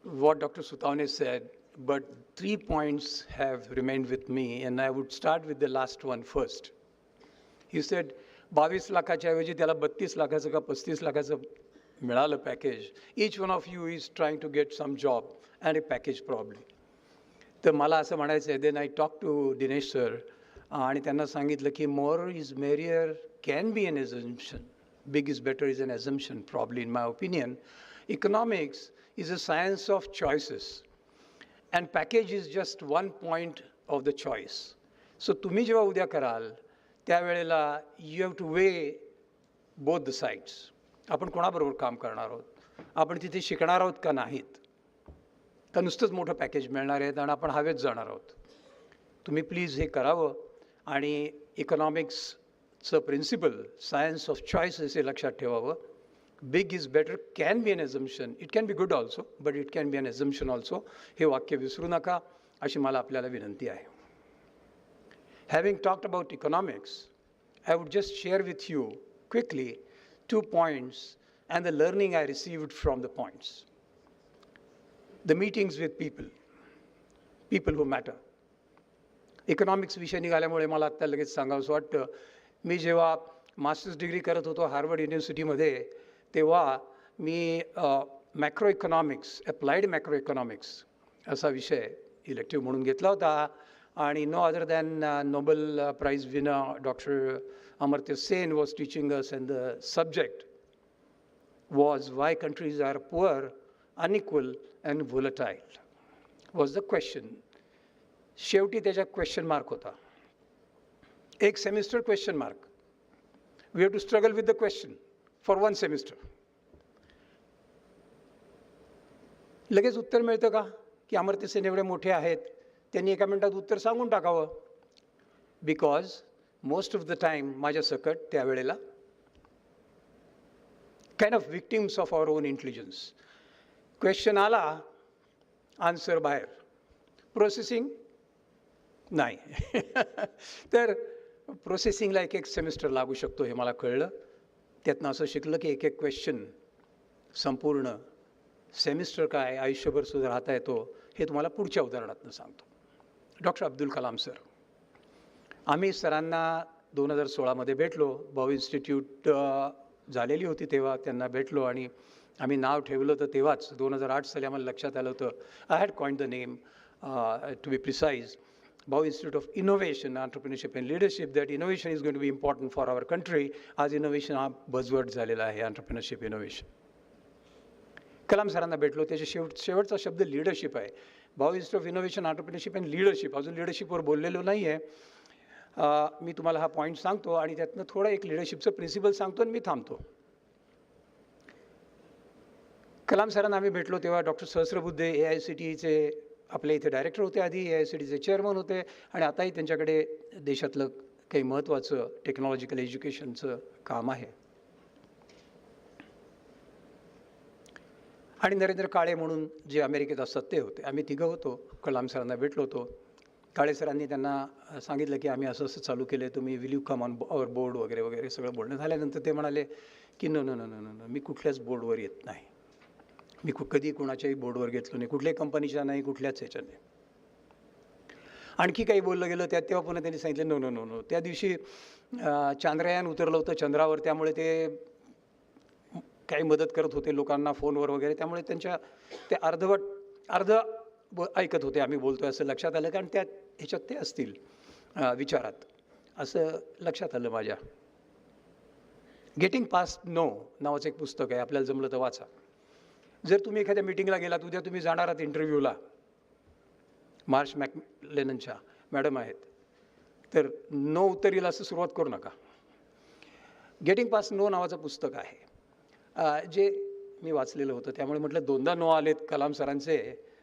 what Dr. Sutavne said, but 3 points have remained with me, and I would start with the last one first. He said, 22 लाखाच्या ऐवजी त्याला 32 लाखाचं का 35 लाखाचं मिळालं package. Each one of you is trying to get some job and a package probably. तर मला असं म्हणायचं आहे, then I talked to Dinesh sir, आणि त्यांना सांगितलं की more is merrier can be an assumption. Big is better is an assumption, probably in my opinion. Economics is a science of choices. And package is just one point of the choice. So तुम्ही जेव्हा उद्या कराल, त्यावेळेला you have to weigh both the sides. आपण कोणाबरोबर काम करणार आहोत? आपण तिथे शिकणार आहोत का नाहीत? का नुसतंच मोठं पॅकेज मिळणार आहेत आणि आपण हवेत जाणार आहोत? तुम्ही प्लीज हे करावं आणि इकॉनॉमिक्सचं प्रिन्सिपल, सायन्स ऑफ चॉईसेस हे लक्षात ठेवावं. Big is better can be an assumption. It can be good also, but it can be an assumption also. हे वाक्य विसरू नका, अशी मला आपल्याला विनंती आहे. Having talked about economics, I would just share with you quickly 2 points and the learning I received from the points. The meetings with people who matter. Economics विषय निघाल्यामुळे मला आत्ता लगेच सांगावंसं वाटतं, मी जेव्हा मास्टर्स डिग्री करत होतो हार्वर्ड युनिव्हर्सिटीमध्ये, तेव्हा मी macro economics, applied macro economics असा विषय इलेक्टिव्ह म्हणून घेतला होता. आणि no other than Nobel prize winner doctor Amartya Sen was teaching us, and the subject was why countries are poor, unequal and volatile was the question. शेवटी त्याच्या क्वेश्चन मार्क होता, एक semester question mark. We have to struggle with the question for 1 semester. लगेच उत्तर मिळतं का की अमर्त्य सेन एवढे मोठे आहेत, त्यांनी 1 मिनिटात उत्तर सांगून टाकावं? Because most of the time माझ्या सकट त्यावेळेला kind of victims of our own intelligence. Question आला, आन्सर बाहेर, प्रोसेसिंग नाही. तर प्रोसेसिंगला एक सेमिस्टर लागू शकतो हे मला कळलं. त्यातनं असं शिकलं की एक क्वेश्चन संपूर्ण सेमिस्टर काय आयुष्यभर सुद्धा राहता येतो हे तुम्हाला पुढच्या उदाहरणातून सांगतो. डॉक्टर अब्दुल कलाम सर, आम्ही सरांना 2016मध्ये भेटलो. भाऊ इन्स्टिट्यूट झालेली होती तेव्हा त्यांना भेटलो आणि आम्ही नाव ठेवलं तर तेव्हाच 2008 साली आम्हाला लक्षात आलं होतं. I had coined the name to be precise, Bhau Institute of Innovation, Entrepreneurship and Leadership, that innovation is going to be important for our country. आज innovation हा buzzword झालेला आहे, entrepreneurship, innovation. कलाम सरांना भेटलो, त्याचे शेवटचा शब्द लीडरशिप आहे. भाऊ institute of innovation, entrepreneurship and leadership. अजून लीडरशिपवर बोललेलो नाही आहे. मी तुम्हाला हा पॉईंट सांगतो आणि त्यातनं थोडं एक लीडरशिपचं प्रिन्सिपल सांगतो आणि मी थांबतो. कलाम सरांना आम्ही भेटलो तेव्हा डॉक्टर सहस्रबुद्धे AICTEचे आपल्या इथे डायरेक्टर होते, आधी AICTEचे चेअरमन होते आणि आताही त्यांच्याकडे देशातलं काही महत्त्वाचं टेक्नॉलॉजिकल एज्युकेशनचं काम आहे. आणि नरेंद्र काळे म्हणून जे अमेरिकेत असतात ते होते. आम्ही तिघं होतो, कलाम सरांना भेटलो होतो. काळे सरांनी त्यांना सांगितलं की आम्ही असं असं चालू केलं आहे, तुम्ही will you come on our board वगैरे वगैरे सगळं बोलणं झाल्यानंतर ते म्हणाले की no no no no no मी कुठल्याच बोर्डवर येत नाही. मी कधी कोणाच्याही बोर्डवर घेतलो नाही, कुठल्याही कंपनीच्या नाही, कुठल्याच ह्याच्या नाही. आणखी काही बोललं गेलं त्यात तेव्हा पुन्हा त्यांनी सांगितलं नो नो नो नो. त्या दिवशी चांद्रयान उतरलं होतं चंद्रावर, त्यामुळे ते काही मदत करत होते लोकांना फोनवर वगैरे, त्यामुळे त्यांच्या ते अर्ध ऐकत होते आम्ही बोलतोय असं लक्षात आलं, कारण त्या ह्याच्यात ते असतील विचारात, असं लक्षात आलं माझ्या. गेटिंग पास्ट नो नावाचं एक पुस्तक आहे, आपल्याला जमलं तर वाचा. जर तुम्ही एखाद्या मीटिंगला गेलात, उद्या तुम्ही जाणार आहात इंटरव्ह्यूला, मार्श मॅकलेननच्या मॅडम आहेत, तर नो उत्तर येईल असं सुरुवात करू नका. गेटिंग पास्ट नो नावाचं पुस्तक आहे जे मी वाचलेलं होतं, त्यामुळे म्हटलं दोनदा नो आलेत कलाम सरांचे,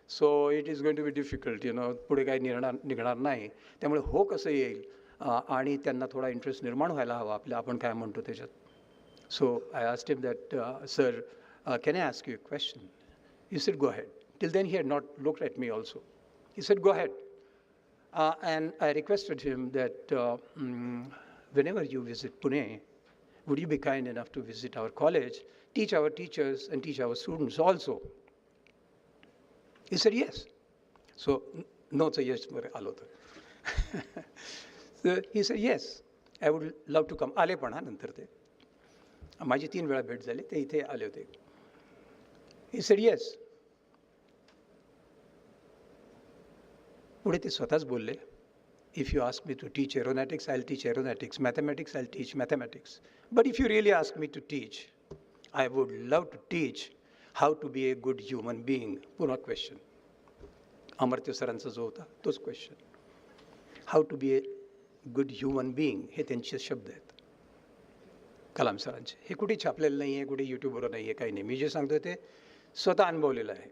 so it is going to be difficult, पुढे काही निघणार नाही. त्यामुळे हो कसं येईल आणि त्यांना थोडा इंटरेस्ट निर्माण व्हायला हवा आपल्या आपण काय म्हणतो त्याच्यात. So I asked him that sir can I ask you a question? He said, go ahead. Till then he had not looked at me also. He said, go ahead. And I requested him that whenever you visit Pune, would you be kind enough to visit our college, teach our teachers and teach our students also? He said, yes. So, no's a yes वर आलो होतं. So he said, yes, I would love to come. आले पण नंतर ते. माझी 3 वेळा भेट झाली, ते इथे आले होते. He said, yes. पुढे ते स्वतःच बोलले, if you ask me to teach aeronautics, I'll teach aeronautics. Mathematics, I'll teach mathematics. But if you really ask me to teach, I would love to teach how to be a good human being. पुन्हा question, Amartya सरांचा जो होता तोच question. How to be a good human being हे त्यांचे शब्द आहेत कलाम सरांचे. हे कुठे छापलेलं नाही आहे, कुठे यूट्यूबवर नाही आहे, काही नाही. मी जे सांगतो ते स्वतः अनुभवलेलं आहे.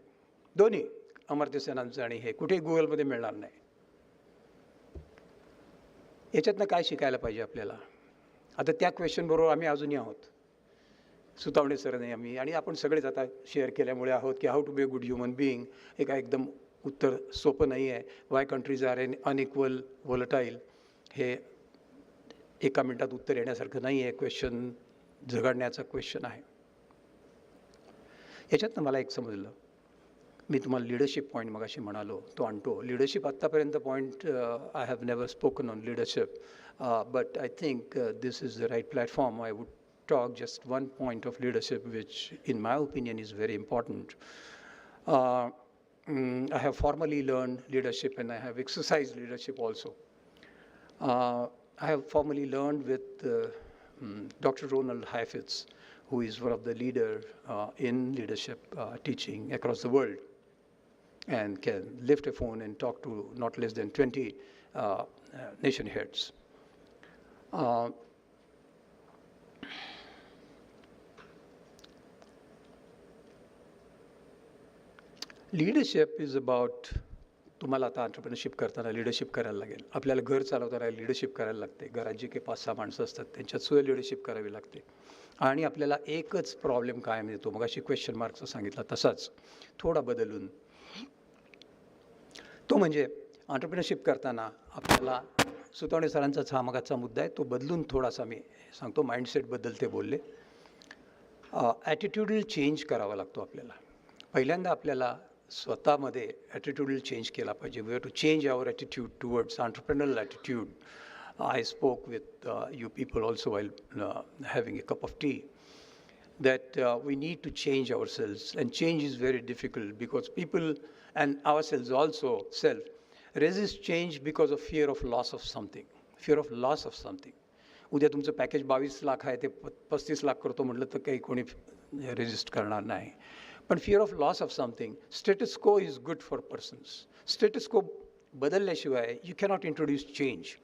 दोन्ही अमर्त्य सेनांचं आणि हे कुठेही गुगलमध्ये मिळणार नाही. याच्यातनं काय शिकायला पाहिजे आपल्याला? आता त्या क्वेश्चनबरोबर आम्ही अजूनही आहोत. सुतावणे सरने आम्ही आणि आपण सगळेच आता शेअर केल्यामुळे आहोत की how to be a good human being हे काय एकदम उत्तर सोपं नाही आहे. Why countries are unequal volatile हे एका मिनटात उत्तर येण्यासारखं नाही आहे. क्वेश्चन झगडण्याचा क्वेश्चन आहे. याच्यातनं मला एक समजलं, मी तुम्हाला लिडरशिप पॉईंट मगाशी म्हणालो तो आणतो. लिडरशिप आत्तापर्यंत point I have never spoken on leadership, but I think this is the right platform. I would talk just one point of leadership which in my opinion is very important. I have formally learned leadership and I have exercised leadership also. I have formally learned with Dr. Ronald Heifetz, who is one of the leader in leadership teaching across the world and can lift a phone and talk to not less than 20 nation heads. Leadership is about तुम्हाला आता entrepreneurship करताना leadership करायला लागेल. आपल्याला घर चालवताना leadership करायला लागते. घरात जे काही 5-6 माणसं असतात त्यांच्यात सुद्धा लिडरशिप करावी लागते. आणि आपल्याला एकच प्रॉब्लेम कायम येतो, मग अशी क्वेश्चन मार्कचा सांगितला तसाच थोडा बदलून, तो म्हणजे एंटरप्रेन्योरशिप करताना आपल्याला सुतवणे सरांचाच हा मगाचा मुद्दा आहे, तो बदलून थोडासा मी सांगतो. माइंडसेटबद्दल ते बोलले. ॲटिट्यूडल चेंज करावा लागतो आपल्याला. पहिल्यांदा आपल्याला स्वतःमध्ये ॲटिट्यूडल चेंज केला पाहिजे. We have to change our attitude towards entrepreneurial attitude. I spoke with you people also while having a cup of tea, that we need to change ourselves, and change is very difficult because people and ourselves also resist change because of fear of loss of something. Fear of loss of something. उद्या तुमचं package 22 lakh आहे ते 35 लाख करतो म्हटलं तर काही कोणी resist करणार नाही. पण fear of loss of something, status quo is good for persons. Status quo बदलल्याशिवाय you cannot introduce change.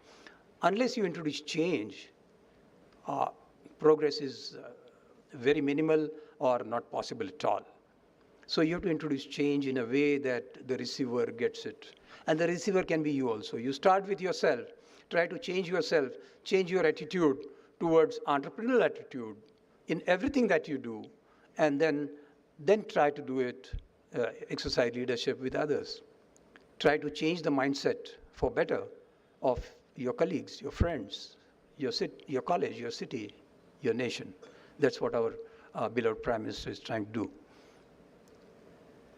Unless you introduce change, progress is very minimal or not possible at all. So you have to introduce change in a way that the receiver gets it. And the receiver can be you also. You start with yourself. Try to change yourself, change your attitude towards entrepreneurial attitude in everything that you do, and then try to do it, exercise leadership with others. Try to change the mindset for better of your colleagues, your friends, your college, your city, your nation. That's what our beloved Prime Minister is trying to do.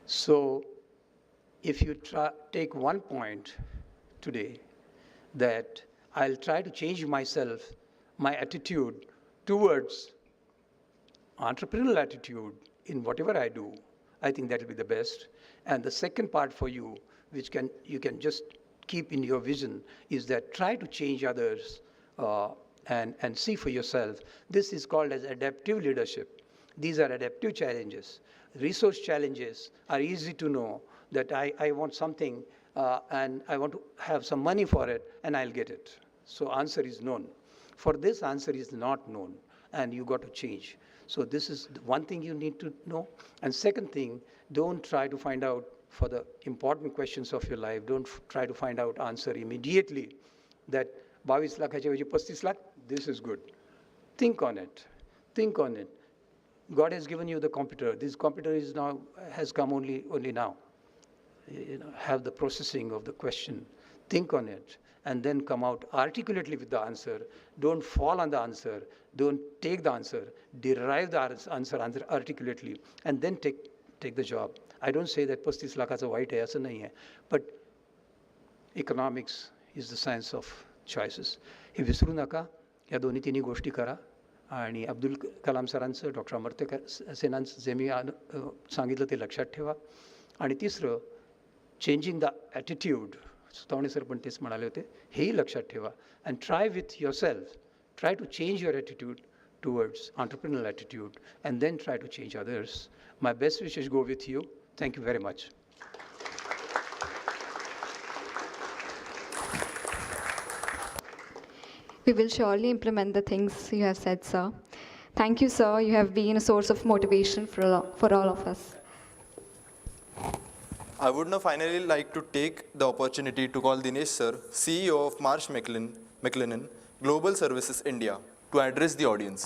So, if you take one point today, that I'll try to change myself, my attitude towards entrepreneurial attitude in whatever I do, I think that will be the best. And the second part for you, which you can just keep in your vision, is that try to change others and see for yourself. This is called as adaptive leadership. These are adaptive challenges. Resource challenges are easy to know, that I want something and I want to have some money for it and I'll get it. So answer is known. For this, answer is not known and you got to change. So this is one thing you need to know. And second thing, don't try to find out for the important questions of your life, don't try to find out answer immediately that 22 लाखाच्या ऐवजी 35 lakh, this is good. Think on it. Think on it. God has given you the computer. This computer has come only now. You know, have the processing of the question. Think on it and then come out articulately with the answer. Don't fall on the answer. Don't take the answer. Derive the answer articulately and then take the job. I don't say that 35 लाखाचं white आहे असं नाही आहे, but economics is the science of choices. हे विसरू नका. या दोन्ही तिन्ही गोष्टी करा. आणि अब्दुल कलाम सरांचं, डॉक्टर अमर्त्य सेनांचं जे मी सांगितलं ते लक्षात ठेवा. आणि तिसरं, changing the attitude, Sutavane sir पण तेच म्हणाले होते, हेही लक्षात ठेवा. And try with your self, try to change your attitude towards entrepreneurial attitude and then try to change others. My best wishes go with you. Thank you very much. We will surely implement the things you have said, sir. Thank you, sir. You have been a source of motivation for all of us. I would now finally like to take the opportunity to call Dinesh sir, CEO of Marsh McLennan Global Services India, to address the audience.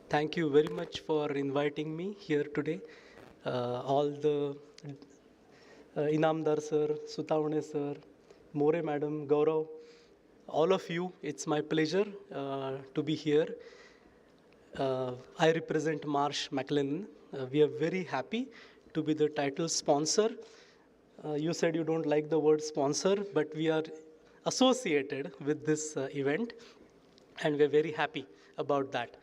Thank you very much for inviting me here today. All the Inamdar sir, Sutavane sir, More madam, Gaurav, all of you, it's my pleasure to be here. I represent Marsh McLennan. We are very happy to be the title sponsor. You said you don't like the word sponsor, but we are associated with this event, and we're very happy about that.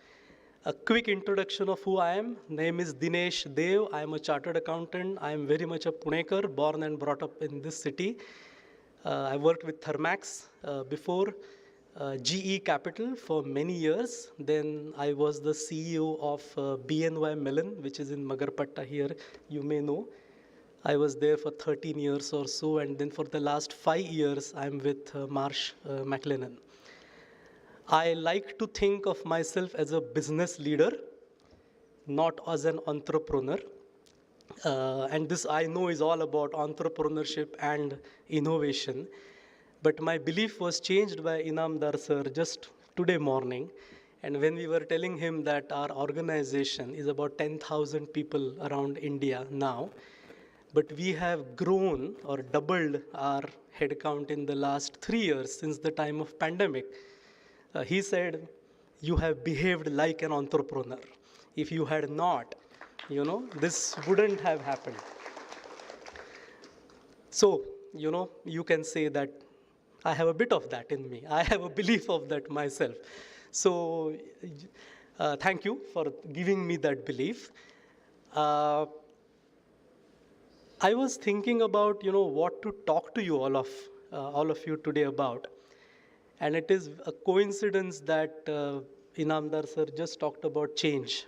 A quick introduction of who I am. Name is Dinesh Dev. I am a chartered accountant. I am very much a Punekar, born and brought up in this city. I worked with Thermax before, GE Capital for many years. Then I was the CEO of BNY Mellon, which is in Magarpatta here, you may know. I was there for 13 years or so, and then for the last 5 years, I'm with Marsh McLennan. I like to think of myself as a business leader, not as an entrepreneur. And this I know is all about entrepreneurship and innovation. But my belief was changed by Inamdar sir just today morning. And when we were telling him that our organization is about 10,000 people around India now, but we have grown or doubled our headcount in the last 3 years since the time of pandemic. He said, you have behaved like an entrepreneur. If you had not, this wouldn't have happened. So, you can say that I have a bit of that in me. I have a belief of that myself. So, thank you for giving me that belief. I was thinking about, what to talk to you all of you today about. And it is a coincidence that Inamdar sir just talked about change.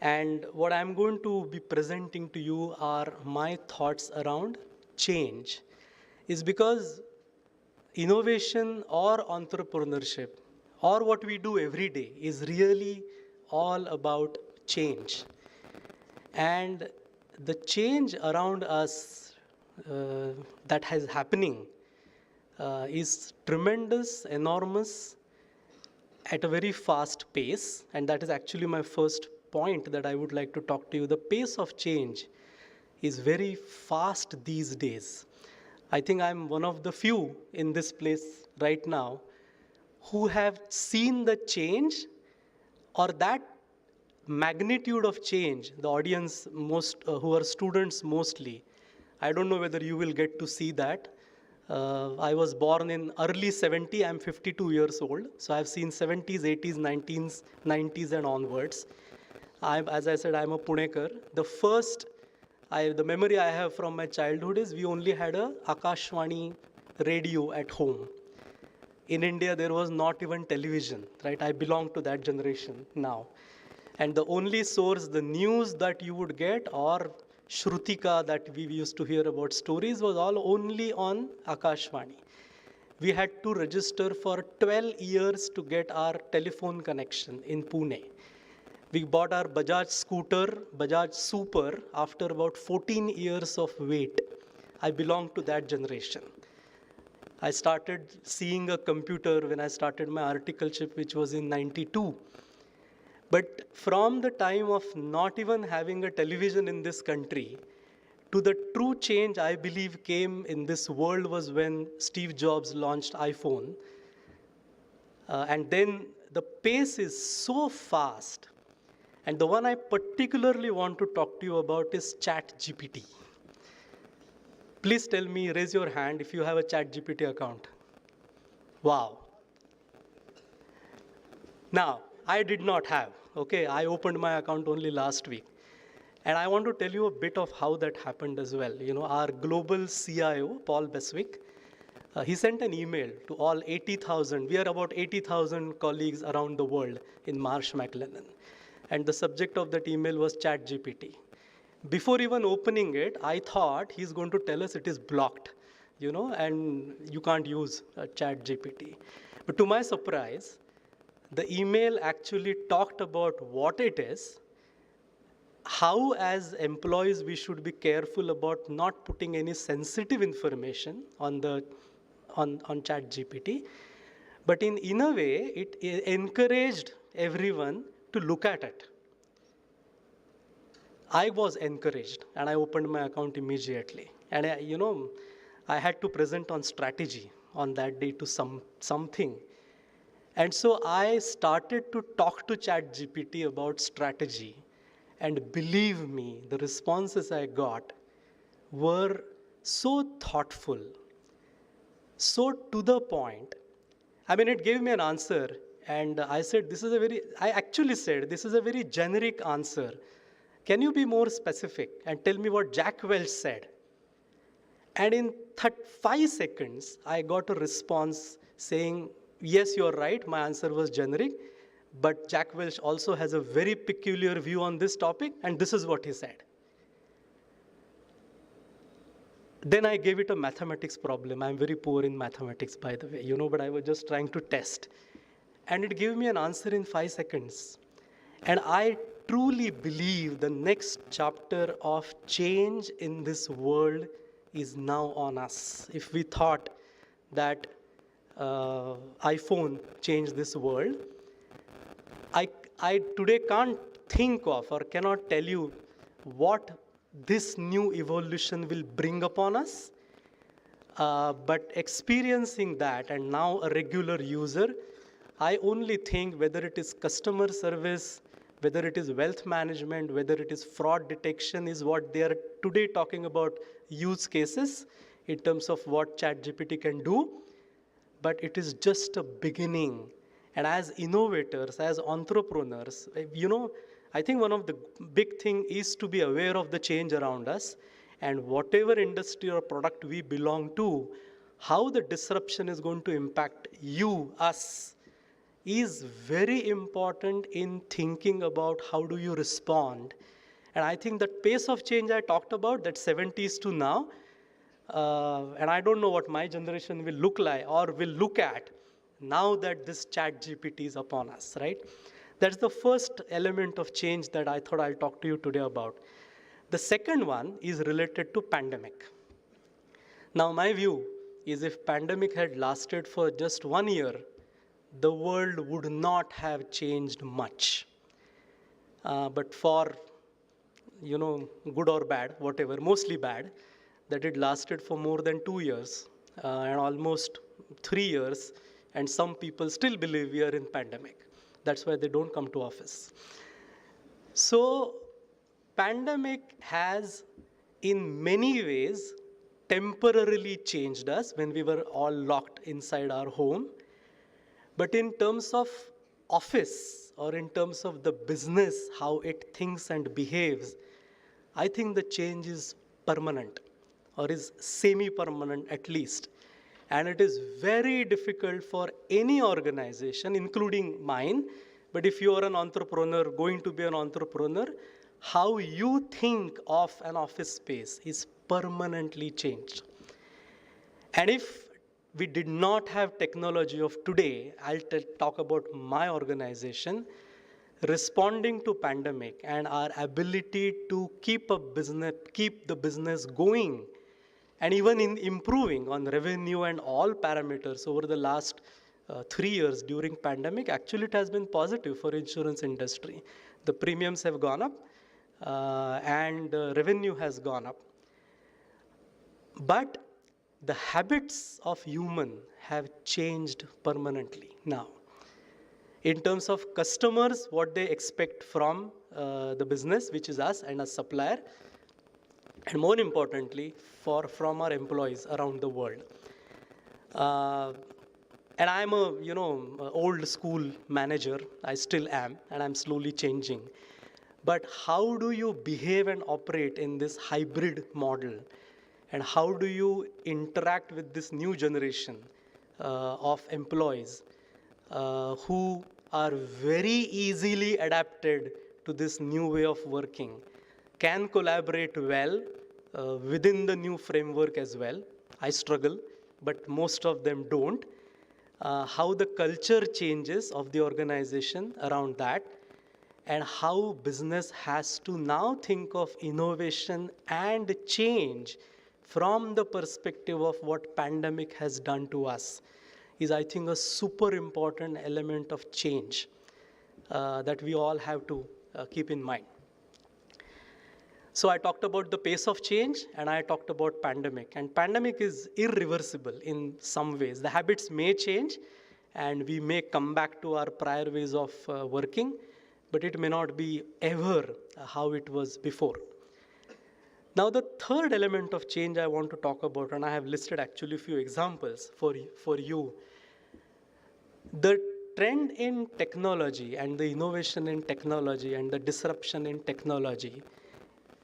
And what I'm going to be presenting to you are my thoughts around change. Is because innovation or entrepreneurship or what we do every day is really all about change. And the change around us that is happening is tremendous, enormous, at a very fast pace. And that is actually my first point that I would like to talk to you. The pace of change is very fast these days. I think I'm one of the few in this place right now who have seen the change or that magnitude of change. The audience, most who are students mostly, I don't know whether you will get to see that. I was born in early 70, I'm 52 years old. So I've seen 70s, 80s, 90s and onwards. As I said, I'm a Punekar. The memory I have from my childhood is we only had a Akashvani radio at home. In India, there was not even television, right? I belong to that generation now. And the only source, the news that you would get or Shrutika that we used to hear about stories was all only on Akashvani. We had to register for 12 years to get our telephone connection in Pune. We bought our Bajaj scooter, Bajaj Super, after about 14 years of wait. I belong to that generation. I started seeing a computer when I started my articleship, which was in 92. But from the time of not even having a television in this country, to the true change I believe came in this world was when Steve Jobs launched iPhone. And then the pace is so fast. And the one I particularly want to talk to you about is ChatGPT. Please tell me, raise your hand if you have a ChatGPT account. Wow. Now, I did not have, okay? I opened my account only last week. And I want to tell you a bit of how that happened as well. Our global CIO, Paul Beswick, he sent an email to all 80,000. We are about 80,000 colleagues around the world in Marsh McLennan. And the subject of that email was ChatGPT. Before even opening it, I thought he's going to tell us it is blocked, and you can't use ChatGPT. But to my surprise, the email actually talked about what it is, how as employees we should be careful about not putting any sensitive information on ChatGPT. But in a way, it encouraged everyone to look at it. I was encouraged, and I opened my account immediately. And I had to present on strategy on that day to something. And so I started to talk to ChatGPT about strategy. And believe me, the responses I got were so thoughtful, so to the point. I mean, it gave me an answer. And I said, I actually said, this is a very generic answer. Can you be more specific and tell me what Jack Welch said? And in 5 seconds, I got a response saying, yes, you're right, my answer was generic, but Jack Welch also has a very peculiar view on this topic, and this is what he said. Then I gave it a mathematics problem. I'm very poor in mathematics, by the way, but I was just trying to test. and it gave me an answer in 5 seconds. And I truly believe the next chapter of change in this world is now on us. If we thought that iPhone changed this world, I today can't think of or cannot tell you what this new evolution will bring upon us. But experiencing that and now a regular user, I only think whether it is customer service, whether it is wealth management, whether it is fraud detection is what they are today talking about use cases in terms of what ChatGPT can do. But it is just a beginning. And as innovators, as entrepreneurs, I think one of the big thing is to be aware of the change around us, and whatever industry or product we belong to, how the disruption is going to impact you, us, is very important in thinking about how do you respond. And I think that pace of change I talked about, that 70s to now, and I don't know what my generation will look like or will look at now that this chat GPT is upon us, right? That's the first element of change that I thought I'll talk to you today about. The second one is related to pandemic. Now, my view is if pandemic had lasted for just 1 year, the world would not have changed much. But for, good or bad, whatever, mostly bad, that it lasted for more than 2 years and almost 3 years, and some people still believe we are in pandemic. That's why they don't come to office. So pandemic has, in many ways, temporarily changed us when we were all locked inside our home. But in terms of office or in terms of the business, how it thinks and behaves, I think the change is permanent or is semi-permanent at least. And it is very difficult for any organization, including mine, but if you are an entrepreneur, going to be an entrepreneur, how you think of an office space is permanently changed. And if we did not have technology of today, I'll talk about my organization, responding to pandemic and our ability to keep the business going, and even in improving on revenue and all parameters over the last 3 years during pandemic, actually it has been positive for insurance industry. The premiums have gone up and revenue has gone up. But the habits of human have changed permanently now. In terms of customers, what they expect from the business, which is us and a supplier, and more importantly, from our employees around the world. And I'm a old school manager. I still am, and I'm slowly changing. But how do you behave and operate in this hybrid model? And how do you interact with this new generation of employees who are very easily adapted to this new way of working, can collaborate well within the new framework as well? I struggle, but most of them don't. How the culture changes of the organization around that, and how business has to now think of innovation and change from the perspective of what pandemic has done to us is, I think, a super important element of change that we all have to keep in mind. So I talked about the pace of change, and I talked about pandemic. And pandemic is irreversible in some ways. The habits may change, and we may come back to our prior ways of working, but it may not be ever how it was before. Now, the third element of change I want to talk about, and I have listed actually a few examples for you. The trend in technology and the innovation in technology and the disruption in technology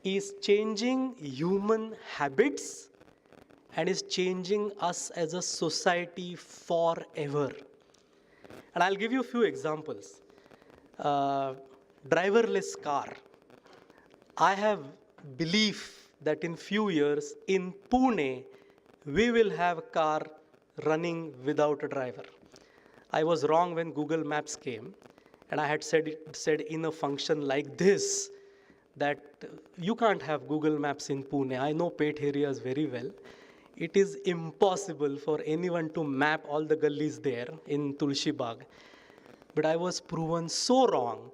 is changing human habits and is changing us as a society forever. And I'll give you a few examples. Driverless car. I have belief that in few years in Pune, we will have a car running without a driver. I was wrong when Google Maps came, and I had said in a function like this that you can't have Google Maps in Pune. I know Pet areas very well. It is impossible for anyone to map all the gullies there in Tulsi Bagh. But I was proven so wrong,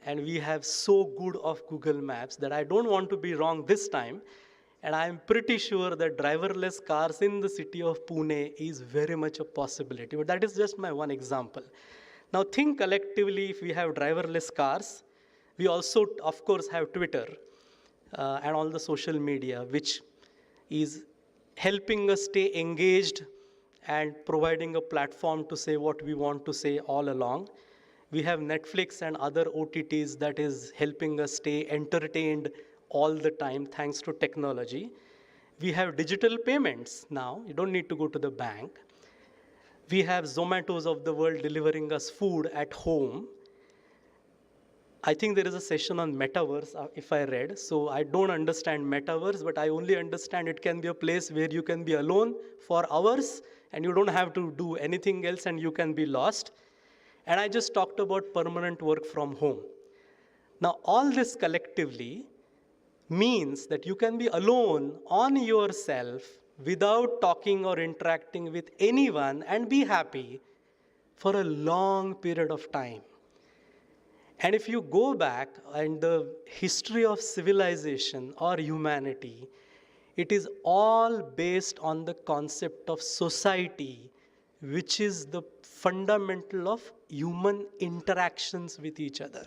and we have so good of Google Maps that I don't want to be wrong this time. And I am pretty sure that driverless cars in the city of Pune is very much a possibility. But that is just my one example. Now think collectively, if we have driverless cars, we also, of course, have Twitter and all the social media, which is helping us stay engaged and providing a platform to say what we want to say all along. We have Netflix and other OTTs that is helping us stay entertained all the time thanks to technology. We have digital payments now. You don't need to go to the bank. We have Zomatos of the world delivering us food at home. I think there is a session on metaverse, if I read. So I don't understand metaverse, but I only understand it can be a place where you can be alone for hours and you don't have to do anything else and you can be lost. And I just talked about permanent work from home. Now, all this collectively means that you can be alone on yourself without talking or interacting with anyone and be happy for a long period of time. And if you go back in the history of civilization or humanity, it is all based on the concept of society, which is the fundamental of human interactions with each other.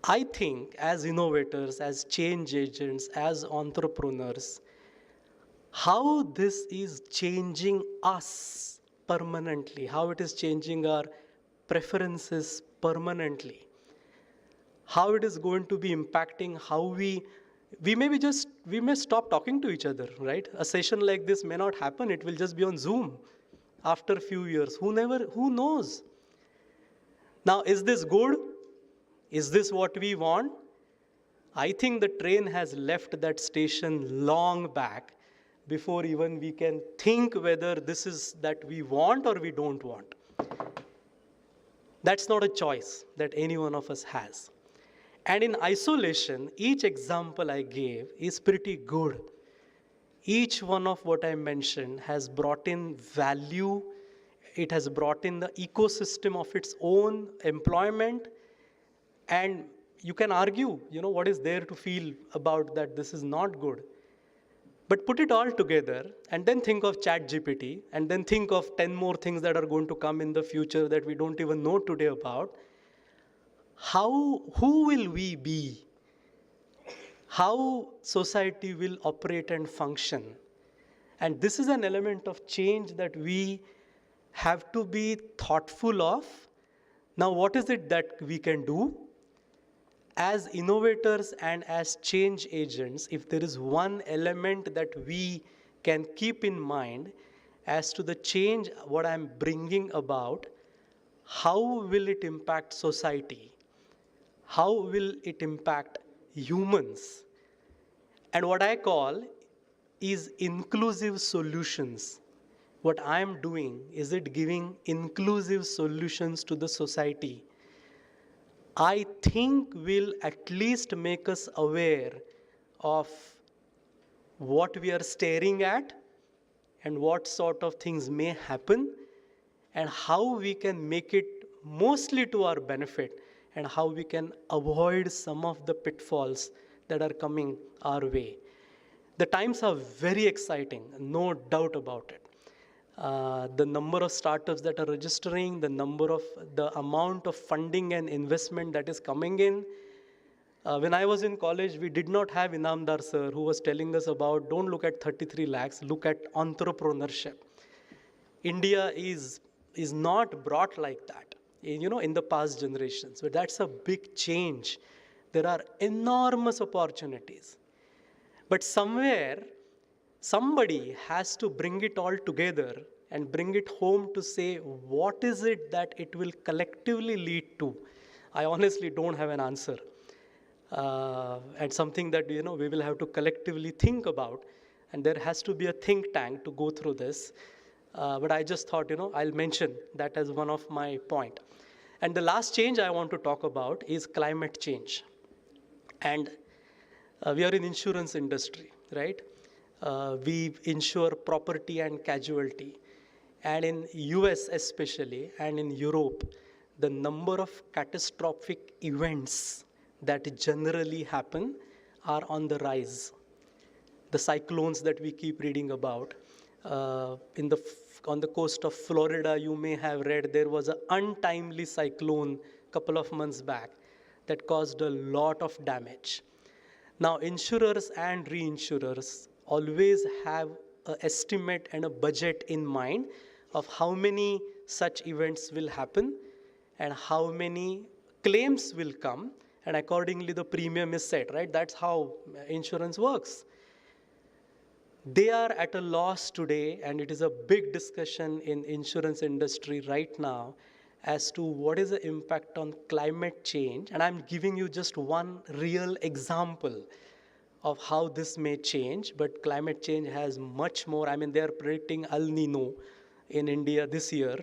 I think as innovators, as change agents, as entrepreneurs, how this is changing us permanently, how it is changing our preferences permanently, how it is going to be impacting how we may stop talking to each other, right? A session like this may not happen, it will just be on Zoom after a few years. Who knows? Now, is this good? Is this what we want? I think the train has left that station long back before even we can think whether this is that we want or we don't want. That's not a choice that any one of us has. And in isolation, each example I gave is pretty good. Each one of what I mentioned has brought in value. It has brought in the ecosystem of its own employment. And you can argue, what is there to feel about that this is not good. But put it all together and then think of ChatGPT and then think of 10 more things that are going to come in the future that we don't even know today about. Who will we be? How society will operate and function? And this is an element of change that we have to be thoughtful of. Now, what is it that we can do? As innovators and as change agents, if there is one element that we can keep in mind as to the change, what I'm bringing about, how will it impact society? How will it impact humans? And what I call is inclusive solutions. What I'm doing, is it giving inclusive solutions to the society? I think will at least make us aware of what we are staring at and what sort of things may happen and how we can make it mostly to our benefit and how we can avoid some of the pitfalls that are coming our way. The times are very exciting, no doubt about it. The number of startups that are registering, the amount of funding and investment that is coming in. When I was in college, we did not have Inamdar sir who was telling us about don't look at 33 lakhs, look at entrepreneurship. India is not brought like that, in the past generations. But that's a big change. There are enormous opportunities. But somewhere, somebody has to bring it all together and bring it home to say, what is it that it will collectively lead to? I honestly don't have an answer. And something that, we will have to collectively think about. And there has to be a think tank to go through this. But I just thought, I'll mention that as one of my point. And the last change I want to talk about is climate change. And we are in insurance industry, right? We insure property and casualty. And in US especially, and in Europe, the number of catastrophic events that generally happen are on the rise. The cyclones that we keep reading about. On the coast of Florida, you may have read there was an untimely cyclone a couple of months back that caused a lot of damage. Now, insurers and reinsurers always have an estimate and a budget in mind of how many such events will happen and how many claims will come, and accordingly the premium is set, right? That's how insurance works. They are at a loss today, and it is a big discussion in insurance industry right now as to what is the impact on climate change. And I'm giving you just one real example of how this may change, but climate change has much more. I mean, they are predicting El Nino in India this year.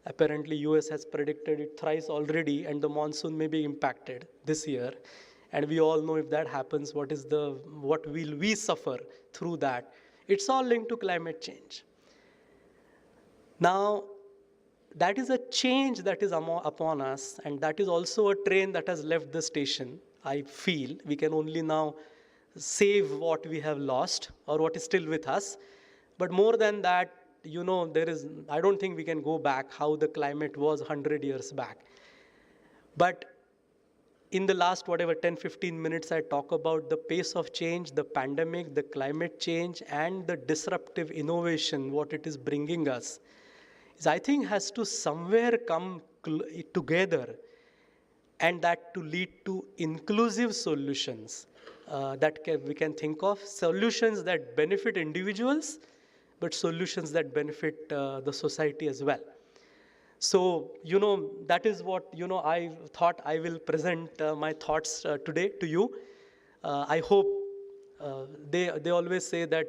Apparently, US has predicted it thrice already, and the monsoon may be impacted this year. And we all know if that happens, what will we suffer through that? It's all linked to climate change. Now, that is a change that is upon us, and that is also a train that has left the station. I feel we can only now save what we have lost or what is still with us. But more than that, I don't think we can go back how the climate was 100 years back. But in the last, 10, 15 minutes, I talk about the pace of change, the pandemic, the climate change, and the disruptive innovation, what it is bringing us, is I think has to somewhere come together, and that to lead to inclusive solutions that we can think of, solutions that benefit individuals, but solutions that benefit the society as well. So, that is what, I thought I will present my thoughts today to you. I hope they always say that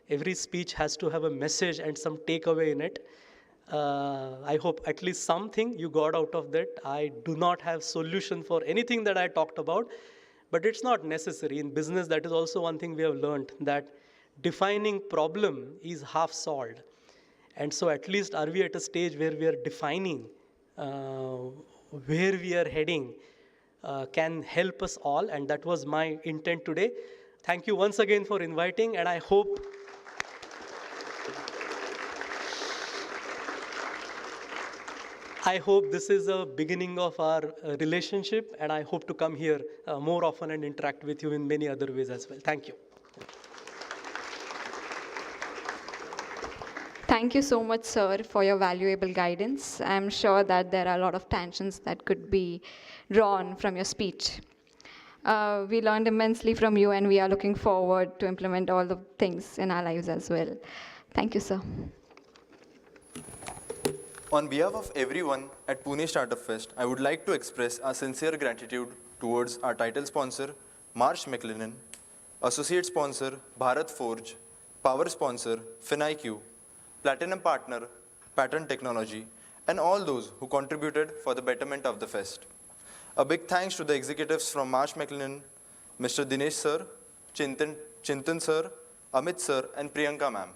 every speech has to have a message and some takeaway in it. I hope at least something you got out of that. I do not have solution for anything that I talked about, but it's not necessary. In business, that is also one thing we have learned, that defining problem is half solved. And so at least are we at a stage where we are defining where we are heading can help us all, and that was my intent today. Thank you once again for inviting, and I hope this is a beginning of our relationship, and I hope to come here more often and interact with you in many other ways as well. Thank you. Thank you so much, sir, for your valuable guidance. I'm sure that there are a lot of tangents that could be drawn from your speech. We learned immensely from you, and we are looking forward to implement all the things in our lives as well. Thank you, sir. On behalf of everyone at Pune Startup Fest, I would like to express our sincere gratitude towards our title sponsor, Marsh McLennan, associate sponsor, Bharat Forge, power sponsor, FinIQ, platinum partner, Pattern Technology, and all those who contributed for the betterment of the fest. A big thanks to the executives from Marsh McLennan, Mr. Dinesh sir, Chintan sir, Amit sir, and Priyanka ma'am.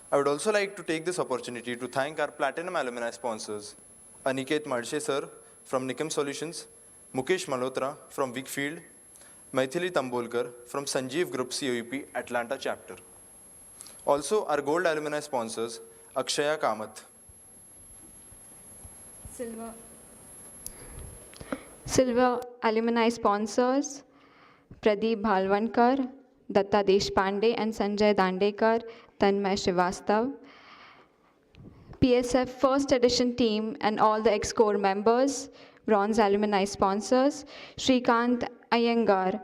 I would also like to take this opportunity to thank our platinum alumni sponsors, Aniket Marshe sir from Nikam Solutions, Mukesh Malhotra from Wickfield, Maithili Tambolkar from Sanjeev Group COEP Atlanta chapter. Also, our gold alumni sponsors, Akshaya Kamath. Silver alumni sponsors, Pradeep Bhalwankar, Datta Deshpande and Sanjay Dandekar, Tanmay Srivastav. PSF first edition team and all the ex-core members, bronze alumni sponsors, Shrikant Iyengar,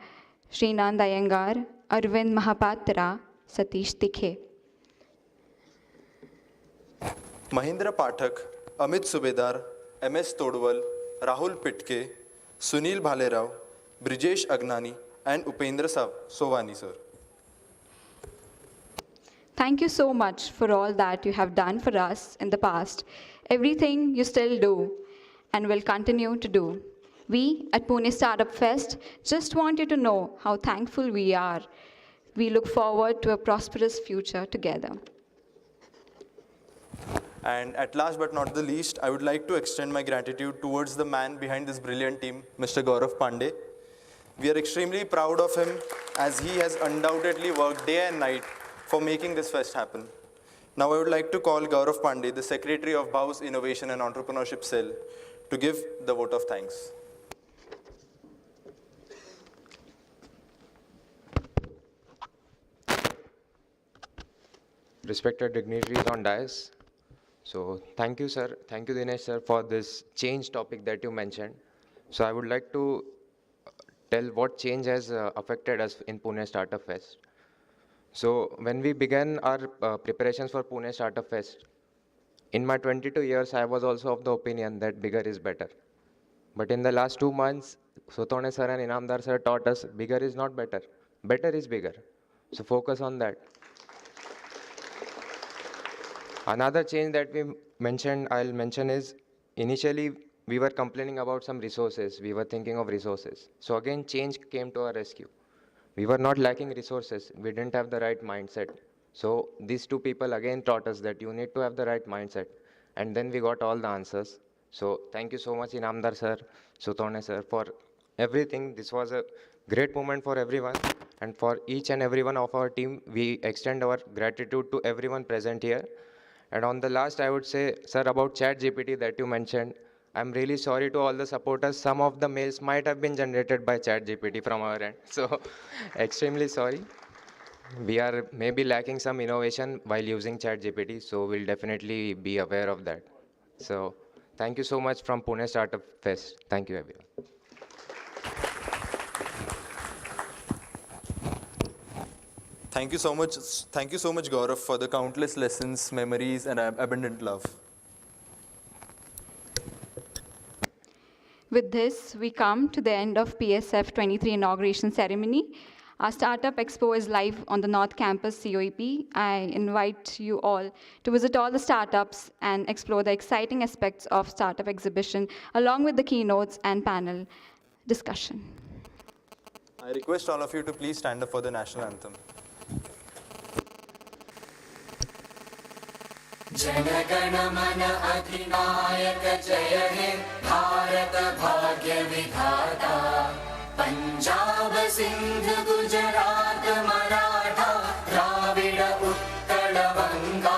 Srinand Iyengar, Arvind Mahapatra, Satish Tikhe. Mahindra Pathak, Amit Subedar, MS Todwal, Rahul Pitke, Sunil Bhalerao, Brijesh Agnani, and Upendra Sovani, sir. Thank you so much for all that you have done for us in the past, everything you still do and will continue to do. We at Pune Startup Fest just want you to know how thankful we are. We look forward to a prosperous future together. And at last but not the least, I would like to extend my gratitude towards the man behind this brilliant team, Mr. Gaurav Pandey. We are extremely proud of him as he has undoubtedly worked day and night for making this fest happen. Now I would like to call Gaurav Pandey, the Secretary of BAU's Innovation and Entrepreneurship Cell, to give the vote of thanks. Respected dignitaries on dais. So thank you, sir. Thank you, Dinesh, sir, for this change topic that you mentioned. So I would like to tell what change has affected us in Pune Startup Fest. So when we began our preparations for Pune Startup Fest, in my 22 years, I was also of the opinion that bigger is better. But in the last 2 months, Sotone sir and Inamdar sir taught us bigger is not better. Better is bigger. So focus on that. Another change that I'll mention is initially we were complaining about some resources. We were thinking of resources. So again, change came to our rescue. We were not lacking resources. We didn't have the right mindset. So these two people again taught us that you need to have the right mindset. And then we got all the answers. So thank you so much, Inamdar sir, Sutone sir, for everything. This was a great moment for everyone. And for each and every one of our team, we extend our gratitude to everyone present here. And on the last, I would say, sir, about ChatGPT that you mentioned, I'm really sorry to all the supporters. Some of the mails might have been generated by ChatGPT from our end. So extremely sorry. We are maybe lacking some innovation while using ChatGPT, so we'll definitely be aware of that. So thank you so much from Pune Startup Fest. Thank you, everyone. Thank you so much, Gaurav, for the countless lessons, memories, and abundant love. With this, we come to the end of PSF'23 inauguration ceremony. Our Startup Expo is live on the North Campus COEP. I invite you all to visit all the startups and explore the exciting aspects of startup exhibition, along with the keynotes and panel discussion. I request all of you to please stand up for the national anthem. जनगण मन अधिनायक जय हे भारत भाग्य विधाता पंजाब सिंध गुजरात मराठा द्राविड उत्कल बंगा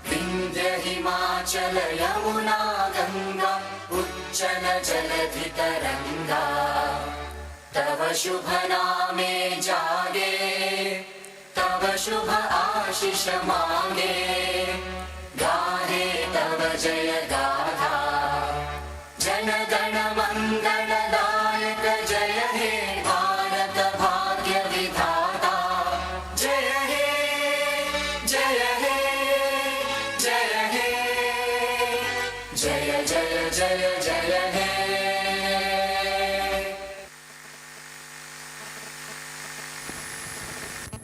विंध्य हिमाचल यमुना गंगा उच्चल जलधि तरंगा तव शुभ नामे जागे तव शुभ आशीष मांगे गाहे तव जय गाथा जन गण मंगलदायक जय हे भारत भाग्य विधाता जय हे जय हे जय हे जय जय जय जय हे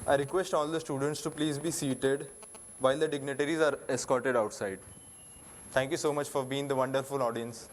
I request all the students to please be seated while the dignitaries are escorted outside. Thank you so much for being the wonderful audience.